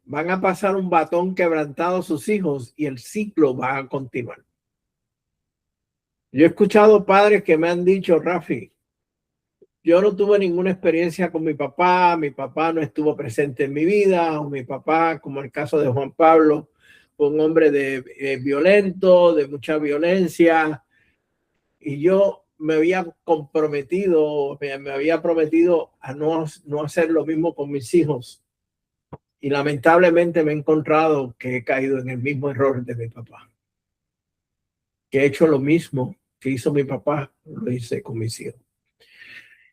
van a pasar un batón quebrantado a sus hijos y el ciclo va a continuar. Yo he escuchado padres que me han dicho, Rafi, yo no tuve ninguna experiencia con mi papá no estuvo presente en mi vida, o mi papá, como el caso de Juan Pablo, fue un hombre violento, de mucha violencia, y yo me había comprometido, me había prometido a no hacer lo mismo con mis hijos, y lamentablemente me he encontrado que he caído en el mismo error de mi papá. Que he hecho lo mismo que hizo mi papá, lo hice con mis hijos.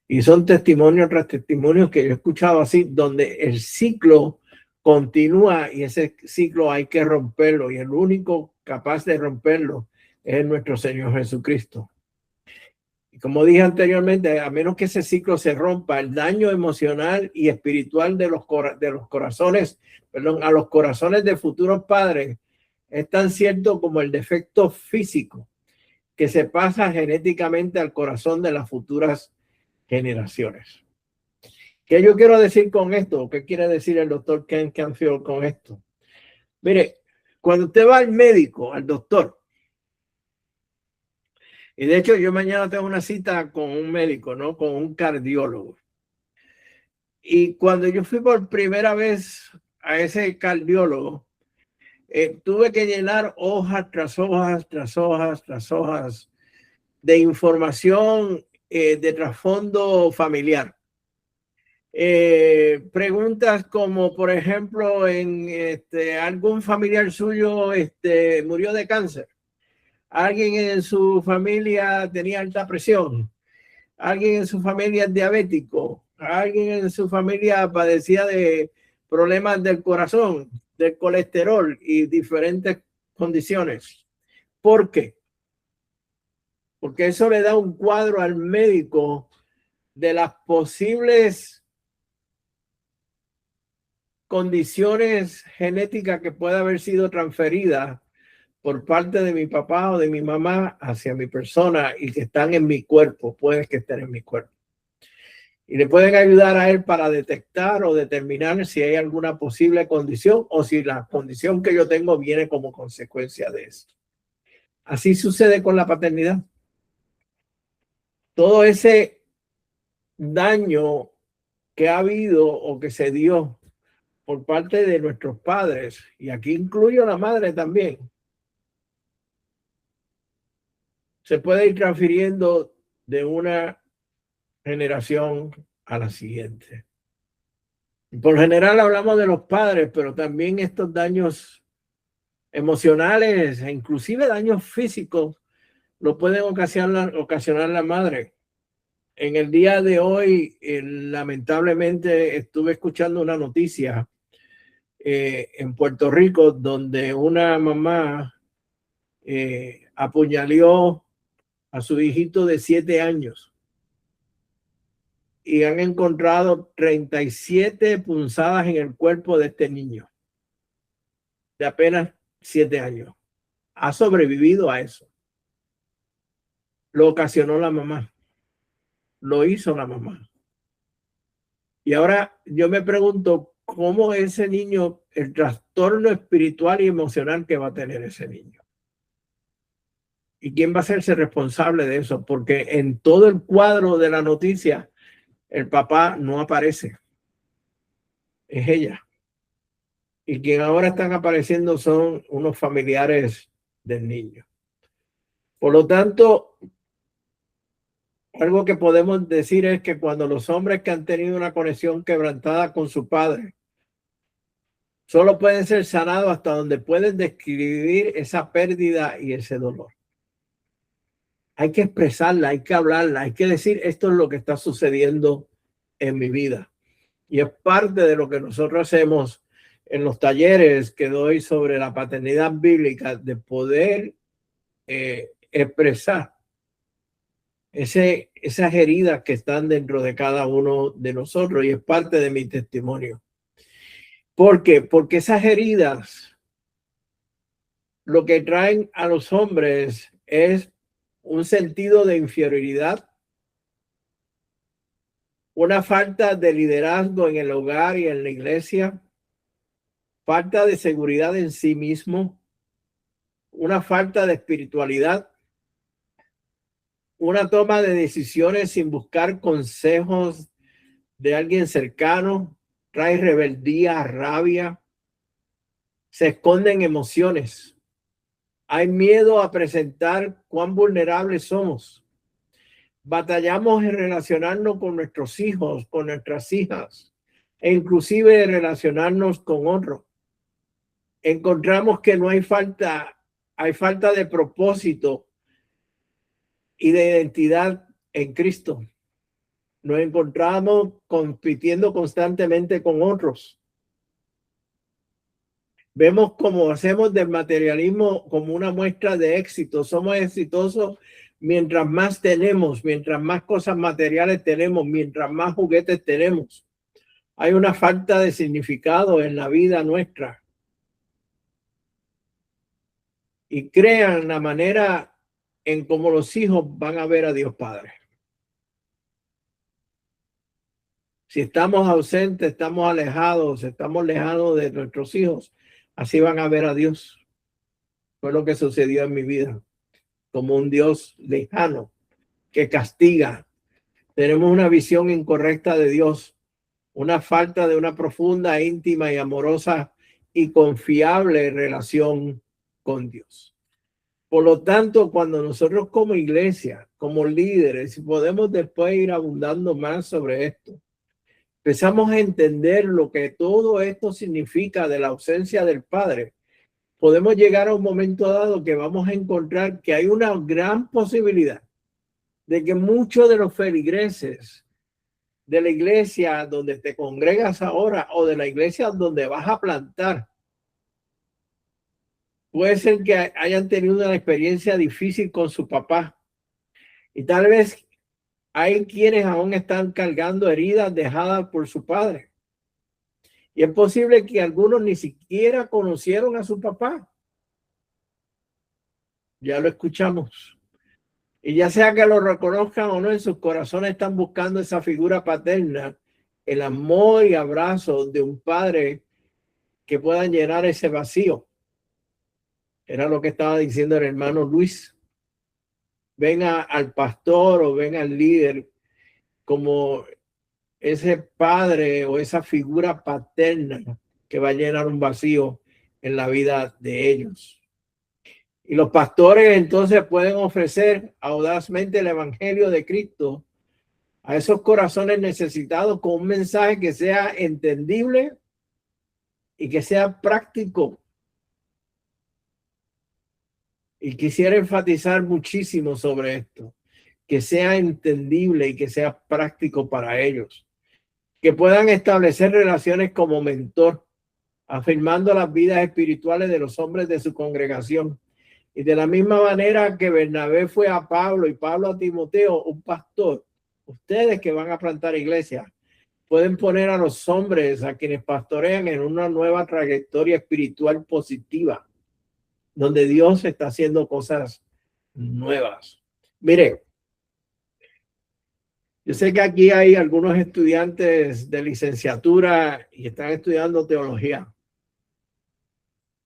Y son testimonios tras testimonios que yo he escuchado así, donde el ciclo continúa y ese ciclo hay que romperlo. Y el único capaz de romperlo es nuestro Señor Jesucristo. Y como dije anteriormente, a menos que ese ciclo se rompa, el daño emocional y espiritual de los corazones, a los corazones de futuros padres, es tan cierto como el defecto físico que se pasa genéticamente al corazón de las futuras generaciones. ¿Qué yo quiero decir con esto? ¿Qué quiere decir el doctor Ken Canfield con esto? Mire, cuando usted va al médico, al doctor, y de hecho yo mañana tengo una cita con un médico, ¿no? Con un cardiólogo. Y cuando yo fui por primera vez a ese cardiólogo, tuve que llenar hojas tras hojas, tras hojas, tras hojas de información de trasfondo familiar. Preguntas como, por ejemplo, algún familiar suyo murió de cáncer. Alguien en su familia tenía alta presión. Alguien en su familia es diabético. Alguien en su familia padecía de problemas del corazón, del colesterol y diferentes condiciones. ¿Por qué? Porque eso le da un cuadro al médico de las posibles condiciones genéticas que pueda haber sido transferida por parte de mi papá o de mi mamá hacia mi persona y que están en mi cuerpo, pueden que estén en mi cuerpo. Y le pueden ayudar a él para detectar o determinar si hay alguna posible condición o si la condición que yo tengo viene como consecuencia de eso. Así sucede con la paternidad. Todo ese daño que ha habido o que se dio por parte de nuestros padres, y aquí incluyo a la madre también, se puede ir transfiriendo de una generación a la siguiente. Por general hablamos de los padres, pero también estos daños emocionales e inclusive daños físicos lo pueden ocasionar la madre. En el día de hoy, lamentablemente, estuve escuchando una noticia en Puerto Rico donde una mamá apuñaló a su hijito de 7 años y han encontrado 37 punzadas en el cuerpo de este niño de apenas 7 años. Ha sobrevivido a eso. Lo ocasionó la mamá. Lo hizo la mamá. Y ahora yo me pregunto cómo ese niño, el trastorno espiritual y emocional que va a tener ese niño. ¿Y quién va a hacerse responsable de eso? Porque en todo el cuadro de la noticia, el papá no aparece. Es ella. Y quien ahora están apareciendo son unos familiares del niño. Por lo tanto, algo que podemos decir es que cuando los hombres que han tenido una conexión quebrantada con su padre, solo pueden ser sanados hasta donde pueden describir esa pérdida y ese dolor. Hay que expresarla, hay que hablarla, hay que decir esto es lo que está sucediendo en mi vida. Y es parte de lo que nosotros hacemos en los talleres que doy sobre la paternidad bíblica, de poder expresar esas heridas que están dentro de cada uno de nosotros, y es parte de mi testimonio. ¿Por qué? Porque esas heridas lo que traen a los hombres es un sentido de inferioridad, una falta de liderazgo en el hogar y en la iglesia, falta de seguridad en sí mismo, una falta de espiritualidad, una toma de decisiones sin buscar consejos de alguien cercano, trae rebeldía, rabia, se esconden emociones. Hay miedo a presentar cuán vulnerables somos. Batallamos en relacionarnos con nuestros hijos, con nuestras hijas, e inclusive relacionarnos con otros. Encontramos que no hay falta de propósito y de identidad en Cristo. Nos encontramos compitiendo constantemente con otros. Vemos cómo hacemos del materialismo como una muestra de éxito. Somos exitosos mientras más tenemos, mientras más cosas materiales tenemos, mientras más juguetes tenemos. Hay una falta de significado en la vida nuestra. Y crean la manera en cómo los hijos van a ver a Dios Padre. Si estamos ausentes, estamos alejados, estamos lejanos de nuestros hijos, así van a ver a Dios. Fue lo que sucedió en mi vida, como un Dios lejano que castiga. Tenemos una visión incorrecta de Dios, una falta de una profunda, íntima y amorosa y confiable relación con Dios. Por lo tanto, cuando nosotros como iglesia, como líderes, podemos después ir abundando más sobre esto, empezamos a entender lo que todo esto significa de la ausencia del Padre, podemos llegar a un momento dado que vamos a encontrar que hay una gran posibilidad de que muchos de los feligreses de la iglesia donde te congregas ahora o de la iglesia donde vas a plantar, puede ser que hayan tenido una experiencia difícil con su papá. Y tal vez hay quienes aún están cargando heridas dejadas por su padre. Y es posible que algunos ni siquiera conocieron a su papá. Ya lo escuchamos. Y ya sea que lo reconozcan o no, en sus corazones están buscando esa figura paterna, el amor y abrazo de un padre que puedan llenar ese vacío. Era lo que estaba diciendo el hermano Luis. Ven al pastor o ven al líder como ese padre o esa figura paterna que va a llenar un vacío en la vida de ellos. Y los pastores entonces pueden ofrecer audazmente el evangelio de Cristo a esos corazones necesitados con un mensaje que sea entendible y que sea práctico. Y quisiera enfatizar muchísimo sobre esto. que sea entendible y que sea práctico para ellos, que puedan establecer relaciones como mentor, afirmando las vidas espirituales de los hombres de su congregación. Y de la misma manera que Bernabé fue a Pablo y Pablo a Timoteo, un pastor, ustedes que van a plantar iglesias, pueden poner a los hombres a quienes pastorean en una nueva trayectoria espiritual positiva, donde Dios está haciendo cosas nuevas. Mire, yo sé que aquí hay algunos estudiantes de licenciatura y están estudiando teología.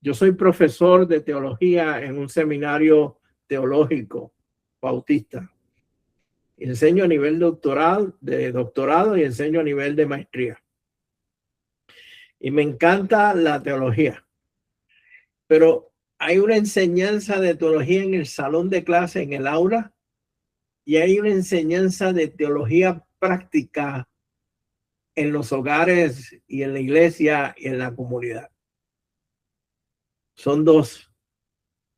Yo soy profesor de teología en un seminario teológico bautista. Enseño a nivel de doctorado y enseño a nivel de maestría. Y me encanta la teología. Pero hay una enseñanza de teología en el salón de clase, en el aula, y hay una enseñanza de teología práctica en los hogares y en la iglesia y en la comunidad. Son dos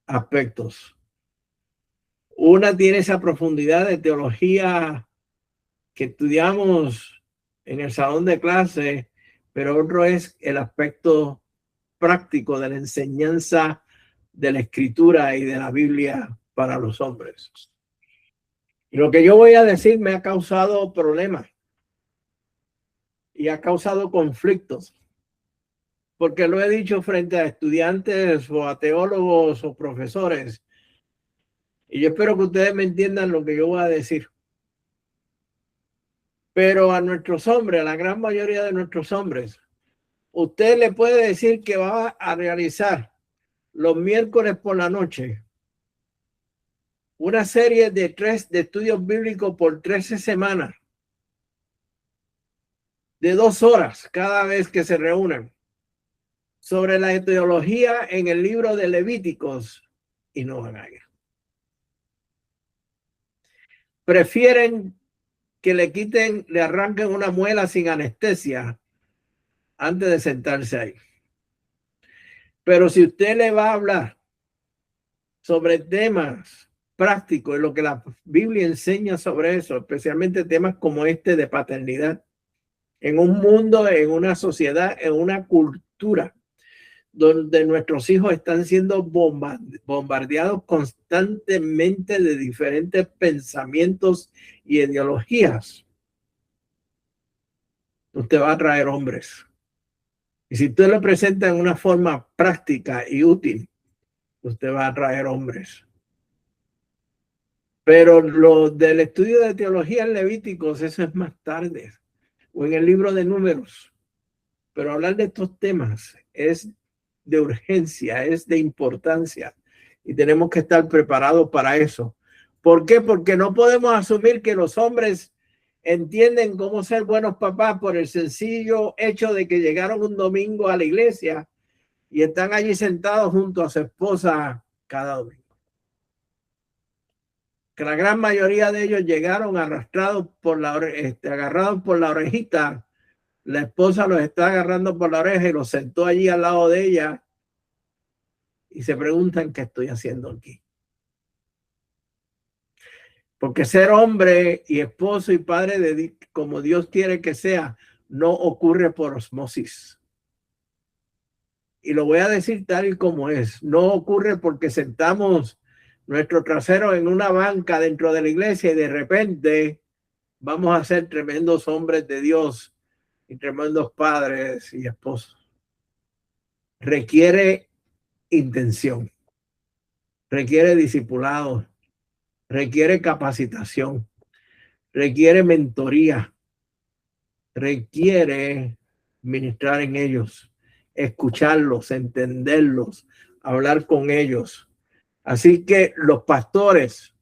aspectos. Una tiene esa profundidad de teología que estudiamos en el salón de clase, pero otro es el aspecto práctico de la enseñanza de la escritura y de la Biblia para los hombres. Y lo que yo voy a decir me ha causado problemas y ha causado conflictos, porque lo he dicho frente a estudiantes o a teólogos o profesores. Y yo espero que ustedes me entiendan lo que yo voy a decir. Pero a nuestros hombres, a la gran mayoría de nuestros hombres, usted le puede decir que va a realizar los miércoles por la noche una serie de estudios bíblicos por 13 semanas, de 2 horas cada vez que se reúnen, sobre la teología en el libro de Levíticos, y no van a ir. Prefieren que le arranquen una muela sin anestesia antes de sentarse ahí. Pero si usted le va a hablar sobre temas prácticos, en lo que la Biblia enseña sobre eso, especialmente temas como este de paternidad, en un mundo, en una sociedad, en una cultura donde nuestros hijos están siendo bombardeados constantemente de diferentes pensamientos y ideologías, usted va a traer hombres. Y si usted lo presenta en una forma práctica y útil, usted va a traer hombres. Pero lo del estudio de teología en Levíticos, eso es más tarde, o en el libro de Números. Pero hablar de estos temas es de urgencia, es de importancia, y tenemos que estar preparados para eso. ¿Por qué? Porque no podemos asumir que los hombres entienden cómo ser buenos papás por el sencillo hecho de que llegaron un domingo a la iglesia y están allí sentados junto a su esposa cada domingo. Que la gran mayoría de ellos llegaron arrastrados por agarrados por la orejita. La esposa los está agarrando por la oreja y los sentó allí al lado de ella y se preguntan qué estoy haciendo aquí. Porque ser hombre y esposo y padre como Dios quiere que sea, no ocurre por osmosis. Y lo voy a decir tal y como es. No ocurre porque sentamos nuestro trasero en una banca dentro de la iglesia y de repente vamos a ser tremendos hombres de Dios y tremendos padres y esposos. Requiere intención, requiere discipulado, requiere capacitación, requiere mentoría, requiere ministrar en ellos, escucharlos, entenderlos, hablar con ellos. Así que los pastores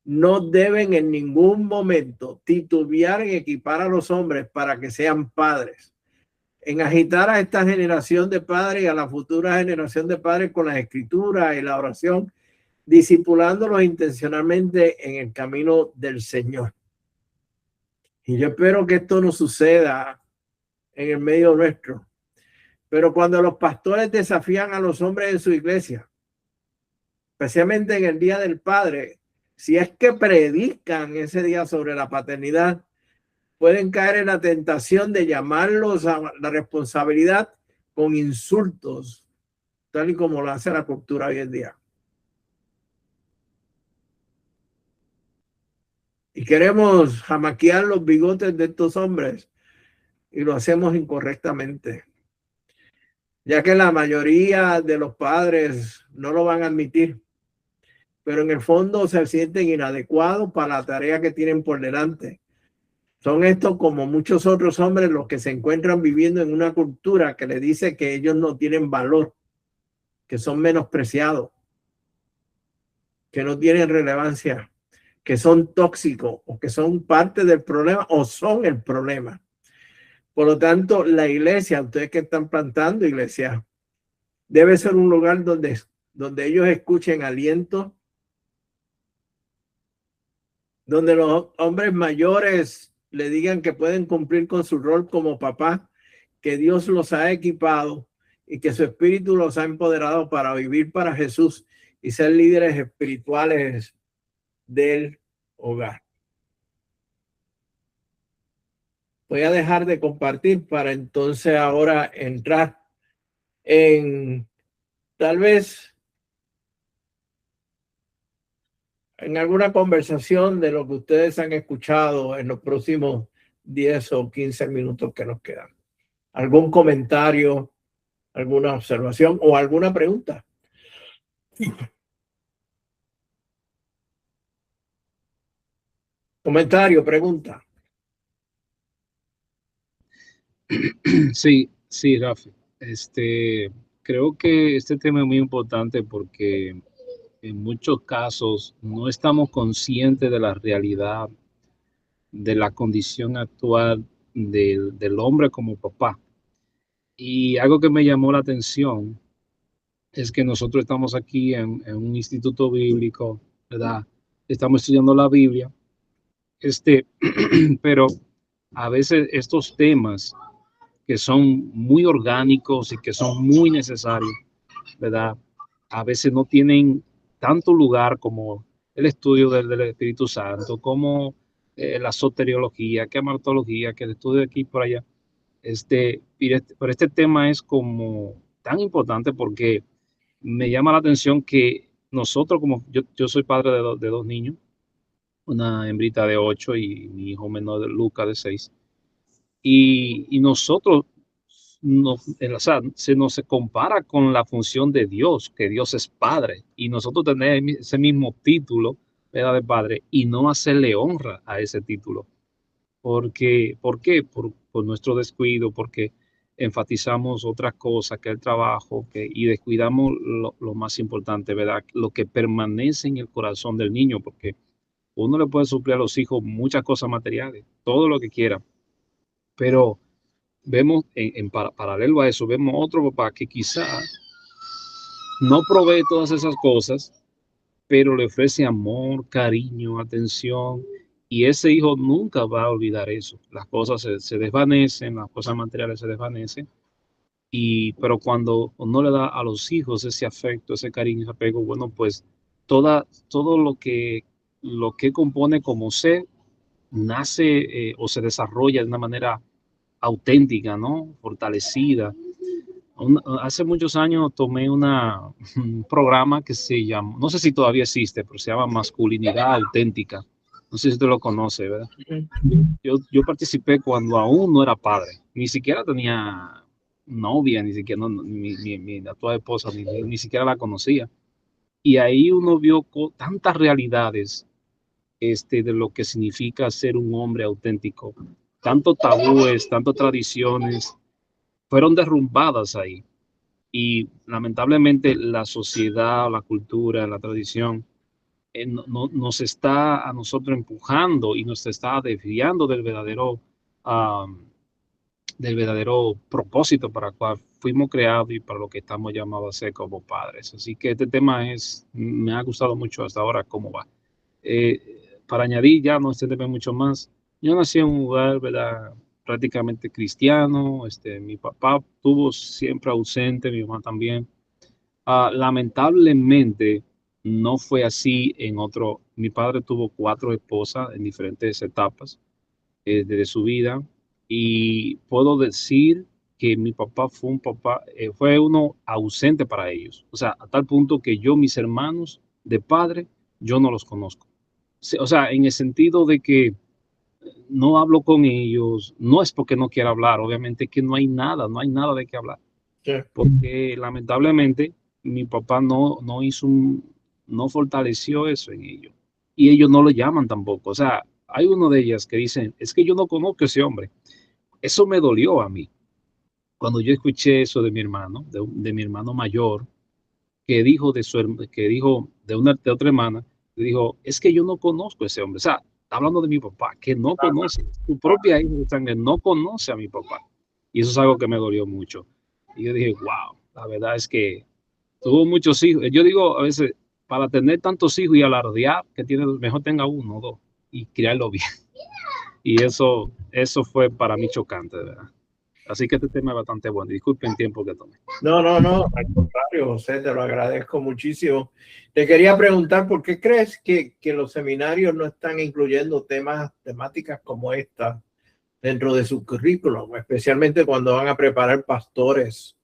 no deben en ningún momento titubear en equipar a los hombres para que sean padres, en agitar a esta generación de padres y a la futura generación de padres con la escritura y la oración, discipulándolos intencionalmente en el camino del Señor. Y yo espero que esto no suceda en el medio nuestro. Pero cuando los pastores desafían a los hombres en su iglesia, especialmente en el Día del Padre, si es que predican ese día sobre la paternidad, pueden caer en la tentación de llamarlos a la responsabilidad con insultos, tal y como lo hace la cultura hoy en día. Y queremos jamaquear los bigotes de estos hombres y lo hacemos incorrectamente, ya que la mayoría de los padres no lo van a admitir, pero en el fondo se sienten inadecuados para la tarea que tienen por delante. Son estos, como muchos otros hombres, los que se encuentran viviendo en una cultura que les dice que ellos no tienen valor, que son menospreciados, que no tienen relevancia, que son tóxicos o que son parte del problema o son el problema. Por lo tanto, la iglesia, ustedes que están plantando iglesia, debe ser un lugar donde ellos escuchen aliento, donde los hombres mayores le digan que pueden cumplir con su rol como papá, que Dios los ha equipado y que su espíritu los ha empoderado para vivir para Jesús y ser líderes espirituales del hogar. Voy a dejar de compartir para entonces ahora entrar en tal vez en alguna conversación de lo que ustedes han escuchado en los próximos 10 o 15 minutos que nos quedan. ¿Algún comentario, alguna observación o alguna pregunta? Comentario, pregunta. Sí, sí, Rafi. Creo que este tema es muy importante porque en muchos casos no estamos conscientes de la realidad de la condición actual del hombre como papá. Y algo que me llamó la atención es que nosotros estamos aquí en un instituto bíblico, ¿verdad? Estamos estudiando la Biblia, pero a veces estos temas que son muy orgánicos y que son muy necesarios, ¿verdad? A veces no tienen tanto lugar como el estudio del Espíritu Santo, como la soteriología, que amartología, que el estudio de aquí y por allá. Pero este tema es como tan importante porque me llama la atención que nosotros, como yo soy padre de dos niños, una hembrita de 8 y mi hijo menor, Luca, de 6, y nosotros, o sea, se nos compara con la función de Dios, que Dios es Padre, y nosotros tener ese mismo título, ¿verdad?, de Padre, y no hacerle honra a ese título. ¿Por qué? Por nuestro descuido, porque enfatizamos otras cosas que el trabajo, y descuidamos lo más importante, ¿verdad? Lo que permanece en el corazón del niño, porque uno le puede suplir a los hijos muchas cosas materiales, todo lo que quiera, pero vemos paralelo a eso, vemos otro papá que quizá no provee todas esas cosas, pero le ofrece amor, cariño, atención, y ese hijo nunca va a olvidar eso. Las cosas se desvanecen, las cosas materiales se desvanecen, pero cuando uno le da a los hijos ese afecto, ese cariño, ese apego, bueno, pues todo lo que compone como ser nace o se desarrolla de una manera auténtica, ¿no? Fortalecida. Hace muchos años tomé un programa que se llama, no sé si todavía existe, pero se llama Masculinidad Auténtica. No sé si usted lo conoce, ¿verdad? Yo participé cuando aún no era padre, ni siquiera tenía novia, ni siquiera mi actual esposa, ni siquiera la conocía. Y ahí uno vio tantas realidades de lo que significa ser un hombre auténtico. Tantos tabúes, tantas tradiciones fueron derrumbadas ahí. Y lamentablemente la sociedad, la cultura, la tradición nos está a nosotros empujando y nos está desviando del verdadero propósito para el cual fuimos creados y para lo que estamos llamados a ser como padres. Así que este tema me ha gustado mucho hasta ahora cómo va. Para añadir, ya no extenderme mucho más, yo nací en un lugar, ¿verdad?, prácticamente cristiano. Mi papá estuvo siempre ausente, mi mamá también. Lamentablemente, no fue así en otro. Mi padre tuvo 4 esposas en diferentes etapas de su vida, y puedo decir que mi papá fue un papá, fue uno ausente para ellos. O sea, a tal punto que yo, mis hermanos de padre, yo no los conozco. O sea, en el sentido de que no hablo con ellos, no es porque no quiera hablar, obviamente que no hay nada de qué hablar. Sí. Porque lamentablemente mi papá no fortaleció eso en ellos. Y ellos no lo llaman tampoco. O sea, hay uno de ellas que dicen, es que yo no conozco a ese hombre. Eso me dolió a mí. Cuando yo escuché eso de mi hermano, de mi hermano mayor, que dijo de otra hermana, que dijo, es que yo no conozco a ese hombre. O sea, está hablando de mi papá, que no conoce, su propia hija de sangre no conoce a mi papá. Y eso es algo que me dolió mucho. Y yo dije, wow, la verdad es que tuvo muchos hijos. Yo digo a veces, para tener tantos hijos y alardear, que tiene, mejor tenga 1 o 2 y criarlo bien. Y eso fue para mí chocante, de verdad. Así que este tema es bastante bueno. Disculpen el tiempo que tomé. No, al contrario, José, te lo agradezco muchísimo. Te quería preguntar, ¿por qué crees que los seminarios no están incluyendo temáticas como esta dentro de su currículum, especialmente cuando van a preparar pastores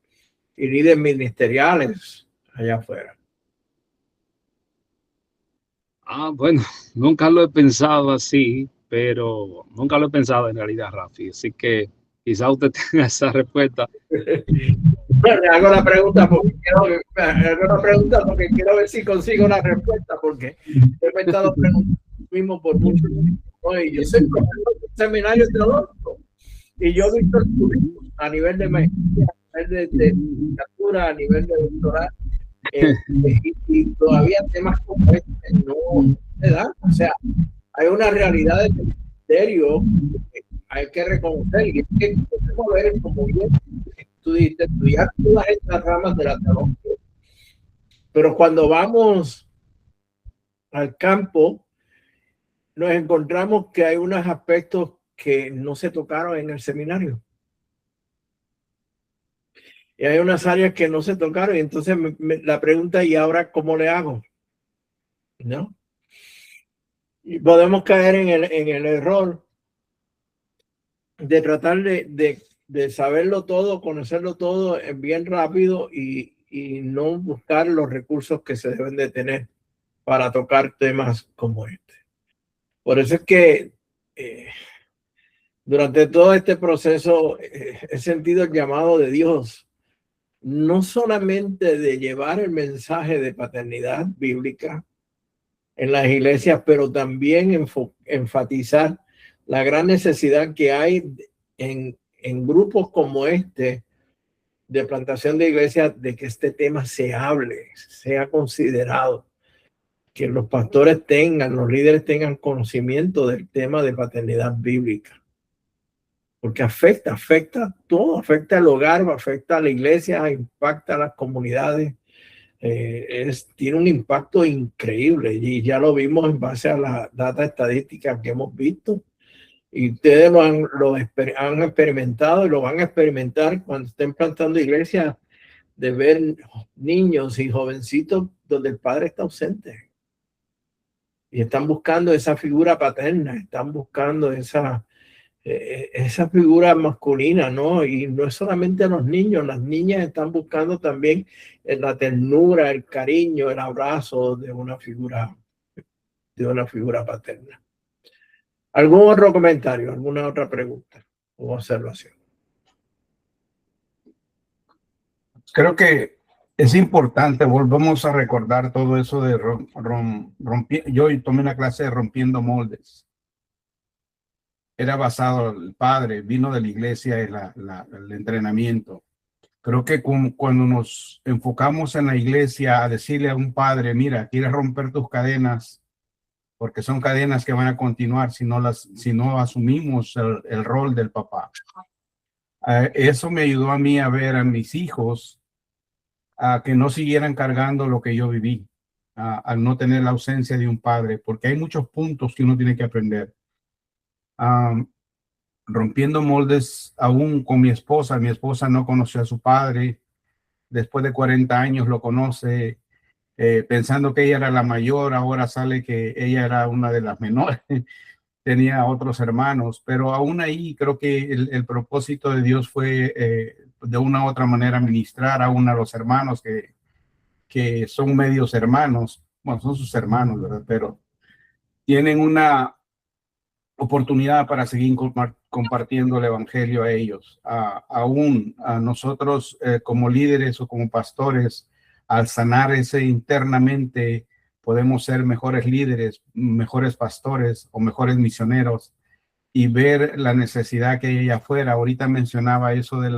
y líderes ministeriales allá afuera? Bueno, nunca lo he pensado así, pero nunca lo he pensado en realidad, Rafi. Así que quizá usted tenga esa respuesta. Le hago la pregunta porque quiero ver si consigo la respuesta, porque he estado preguntando mismo por mucho tiempo. Y yo soy profesor de seminario teológico y yo he visto el currículum a nivel de maestría, a nivel de licenciatura, a nivel de doctorado, y todavía temas como este no se dan. O sea, hay una realidad del ministerio que hay que reconocer, y es que podemos ver, como bien tú dijiste, estudiar todas estas ramas de la teología, pero cuando vamos al campo nos encontramos que hay unos aspectos que no se tocaron en el seminario y hay unas áreas que no se tocaron, y entonces la pregunta, ¿y ahora cómo le hago? ¿No? Y podemos caer en el error de tratar de saberlo todo, conocerlo todo bien rápido y no buscar los recursos que se deben de tener para tocar temas como este. Por eso es que durante todo este proceso he sentido el llamado de Dios, no solamente de llevar el mensaje de paternidad bíblica en las iglesias, pero también enfatizar la gran necesidad que hay en grupos como este de plantación de iglesias, de que este tema se hable, sea considerado, que los pastores los líderes tengan conocimiento del tema de paternidad bíblica, porque afecta todo, afecta el hogar, afecta a la iglesia, impacta a las comunidades. Tiene un impacto increíble y ya lo vimos en base a las datas estadísticas que hemos visto, y ustedes lo han experimentado y lo van a experimentar cuando estén plantando iglesias, de ver niños y jovencitos donde el padre está ausente y están buscando esa figura paterna, están buscando esa figura masculina, ¿no? Y no es solamente a los niños, las niñas están buscando también la ternura, el cariño, el abrazo de una figura paterna. ¿Algún otro comentario? ¿Alguna otra pregunta o observación? Creo que es importante, volvemos a recordar todo eso de yo tomé una clase de rompiendo moldes. Era basado, el padre vino de la iglesia y el entrenamiento. Creo que cuando nos enfocamos en la iglesia a decirle a un padre, mira, quieres romper tus cadenas, porque son cadenas que van a continuar si no asumimos el rol del papá. Eso me ayudó a mí a ver a mis hijos a que no siguieran cargando lo que yo viví, al no tener la ausencia de un padre, porque hay muchos puntos que uno tiene que aprender. Rompiendo moldes aún con mi esposa no conoció a su padre, después de 40 años lo conoce, pensando que ella era la mayor, ahora sale que ella era una de las menores. Tenía otros hermanos, pero aún ahí creo que el propósito de Dios fue de una u otra manera ministrar aún a los hermanos que son medios hermanos, bueno, son sus hermanos, ¿verdad? Pero tienen una oportunidad para seguir compartiendo el evangelio a ellos. Aún a nosotros como líderes o como pastores, al sanar ese internamente, podemos ser mejores líderes, mejores pastores o mejores misioneros y ver la necesidad que hay allá afuera. Ahorita mencionaba eso de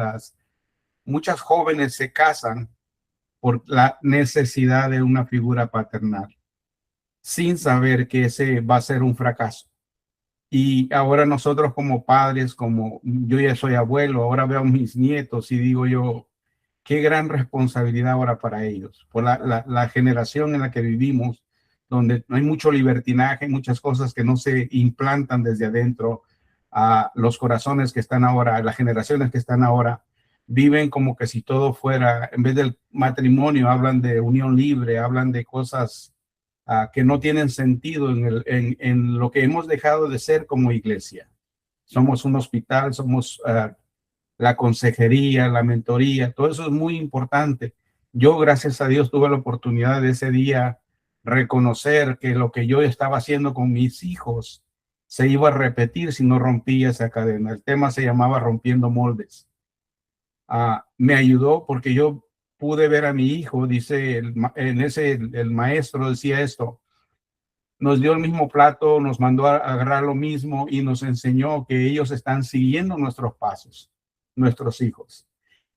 muchas jóvenes se casan por la necesidad de una figura paternal, sin saber que ese va a ser un fracaso. Y ahora nosotros como padres, como yo ya soy abuelo, ahora veo a mis nietos y digo yo, qué gran responsabilidad ahora para ellos, por la generación en la que vivimos, donde no hay mucho libertinaje, muchas cosas que no se implantan desde adentro. A los corazones que están ahora, las generaciones que están ahora, viven como que si todo fuera, en vez del matrimonio, hablan de unión libre, hablan de cosas que no tienen sentido en lo que hemos dejado de ser como iglesia. Somos un hospital, somos la consejería, la mentoría, todo eso es muy importante. Yo, gracias a Dios, tuve la oportunidad de ese día reconocer que lo que yo estaba haciendo con mis hijos se iba a repetir si no rompía esa cadena. El tema se llamaba Rompiendo Moldes. Me ayudó porque yo pude ver a mi hijo, dice, el maestro decía esto, nos dio el mismo plato, nos mandó a agarrar lo mismo y nos enseñó que ellos están siguiendo nuestros pasos, nuestros hijos.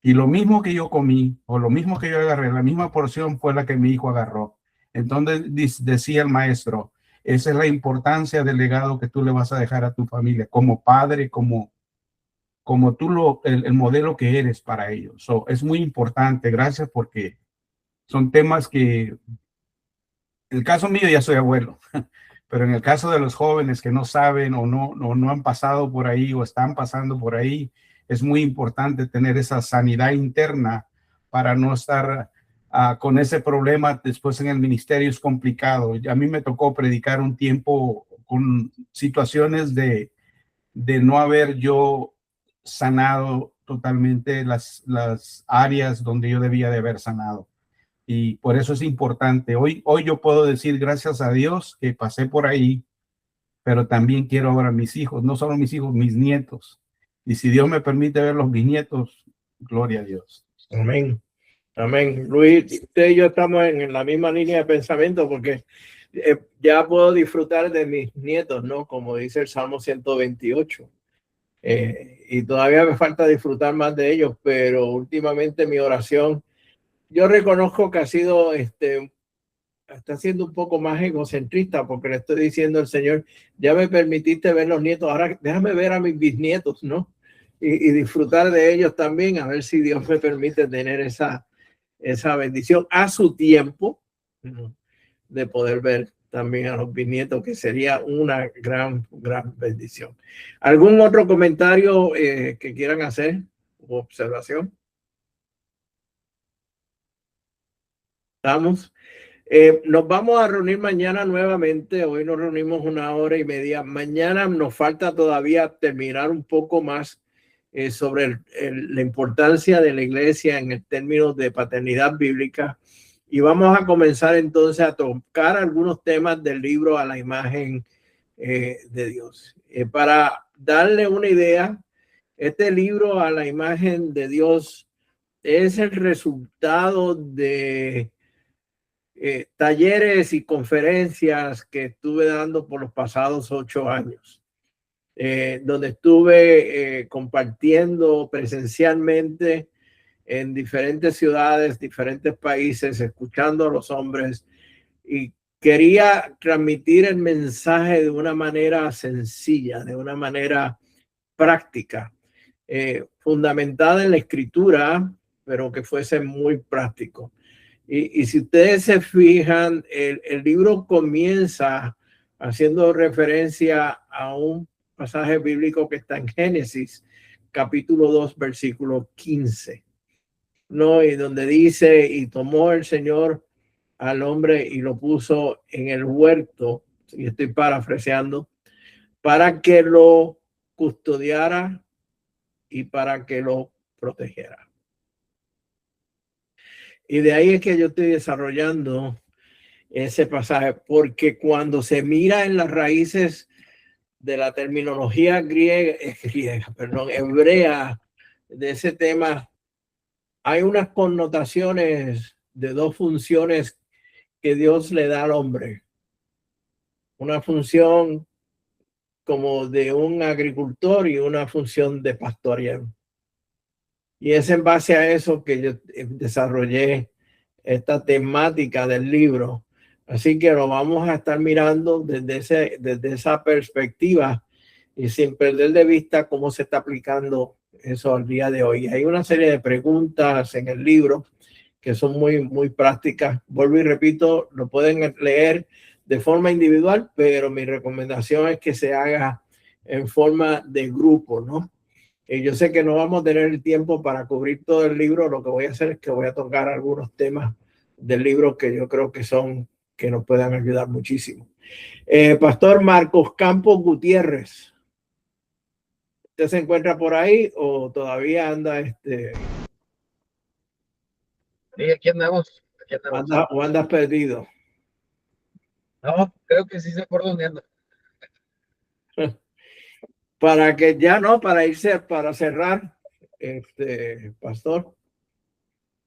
Y lo mismo que yo comí o lo mismo que yo agarré, la misma porción fue la que mi hijo agarró. Entonces decía el maestro, esa es la importancia del legado que tú le vas a dejar a tu familia como padre, como tú el modelo que eres para ellos. Es muy importante. Gracias porque son temas que, en el caso mío ya soy abuelo, pero en el caso de los jóvenes que no saben o no han pasado por ahí o están pasando por ahí, es muy importante tener esa sanidad interna para no estar con ese problema después en el ministerio. Es complicado. A mí me tocó predicar un tiempo con situaciones de no haber yo sanado totalmente las áreas donde yo debía de haber sanado. Y por eso es importante. Hoy yo puedo decir gracias a Dios que pasé por ahí, pero también quiero ahora a mis hijos, no solo mis hijos, mis nietos. Y si Dios me permite ver los bisnietos, gloria a Dios. Amén. Amén. Luis, usted y yo estamos en la misma línea de pensamiento porque ya puedo disfrutar de mis nietos, ¿no? Como dice el Salmo 128. Y todavía me falta disfrutar más de ellos, pero últimamente mi oración, yo reconozco que ha sido, está siendo un poco más egocentrista porque le estoy diciendo al Señor, ya me permitiste ver los nietos, ahora déjame ver a mis bisnietos, ¿no? Y disfrutar de ellos también, a ver si Dios me permite tener esa bendición a su tiempo, ¿no? De poder ver también a los bisnietos, que sería una gran bendición. ¿Algún otro comentario que quieran hacer o observación? ¿Estamos? Nos vamos a reunir mañana nuevamente. Hoy nos reunimos 1 hora y media. Mañana nos falta todavía terminar un poco más sobre la importancia de la iglesia en el término de paternidad bíblica. Y vamos a comenzar entonces a tocar algunos temas del libro A la imagen de Dios. Para darle una idea, este libro A la imagen de Dios es el resultado de talleres y conferencias que estuve dando por los pasados 8 años, donde estuve compartiendo presencialmente en diferentes ciudades, diferentes países, escuchando a los hombres, y quería transmitir el mensaje de una manera sencilla, de una manera práctica, fundamentada en la escritura, pero que fuese muy práctico. Y si ustedes se fijan, el libro comienza haciendo referencia a un pasaje bíblico que está en Génesis, capítulo 2, versículo 15. ¿No? Y donde dice, y tomó el Señor al hombre y lo puso en el huerto, y estoy parafraseando, para que lo custodiara y para que lo protegiera. Y de ahí es que yo estoy desarrollando ese pasaje, porque cuando se mira en las raíces de la terminología hebrea de ese tema, hay unas connotaciones de dos funciones que Dios le da al hombre. Una función como de un agricultor y una función de pastorear. Y es en base a eso que yo desarrollé esta temática del libro. Así que lo vamos a estar mirando desde esa perspectiva y sin perder de vista cómo se está aplicando eso al día de hoy. Hay una serie de preguntas en el libro que son muy prácticas. Vuelvo y repito, lo pueden leer de forma individual, pero mi recomendación es que se haga en forma de grupo, ¿no? Yo sé que no vamos a tener el tiempo para cubrir todo el libro. Lo que voy a hacer es que voy a tocar algunos temas del libro que yo creo que nos puedan ayudar muchísimo. Pastor Marcos Campos Gutiérrez, ¿usted se encuentra por ahí o todavía anda Sí, aquí andamos. andas perdido? No, creo que sí sé por dónde ando. Para que ya no, para irse, para cerrar, pastor,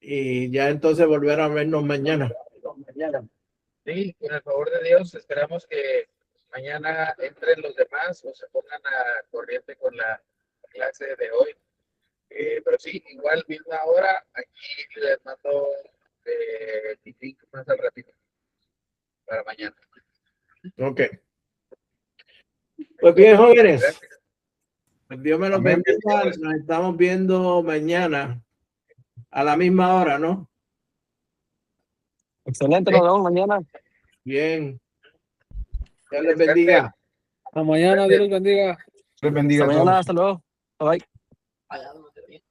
y ya entonces volver a vernos mañana. Sí, con el favor de Dios, esperamos que mañana entren los demás o se pongan a corriente con la clase de hoy. Pero sí, igual misma hora, aquí les mando el link más al ratito para mañana. Ok. Pues bien, jóvenes. Gracias. Dios me los bendiga. Nos estamos viendo mañana a la misma hora, ¿no? Excelente, nos vemos mañana. Bien. Dios les bendiga. Hasta mañana, Dios los bendiga. Les bendiga Hasta a todos. mañana, hasta luego. Bye. Bye.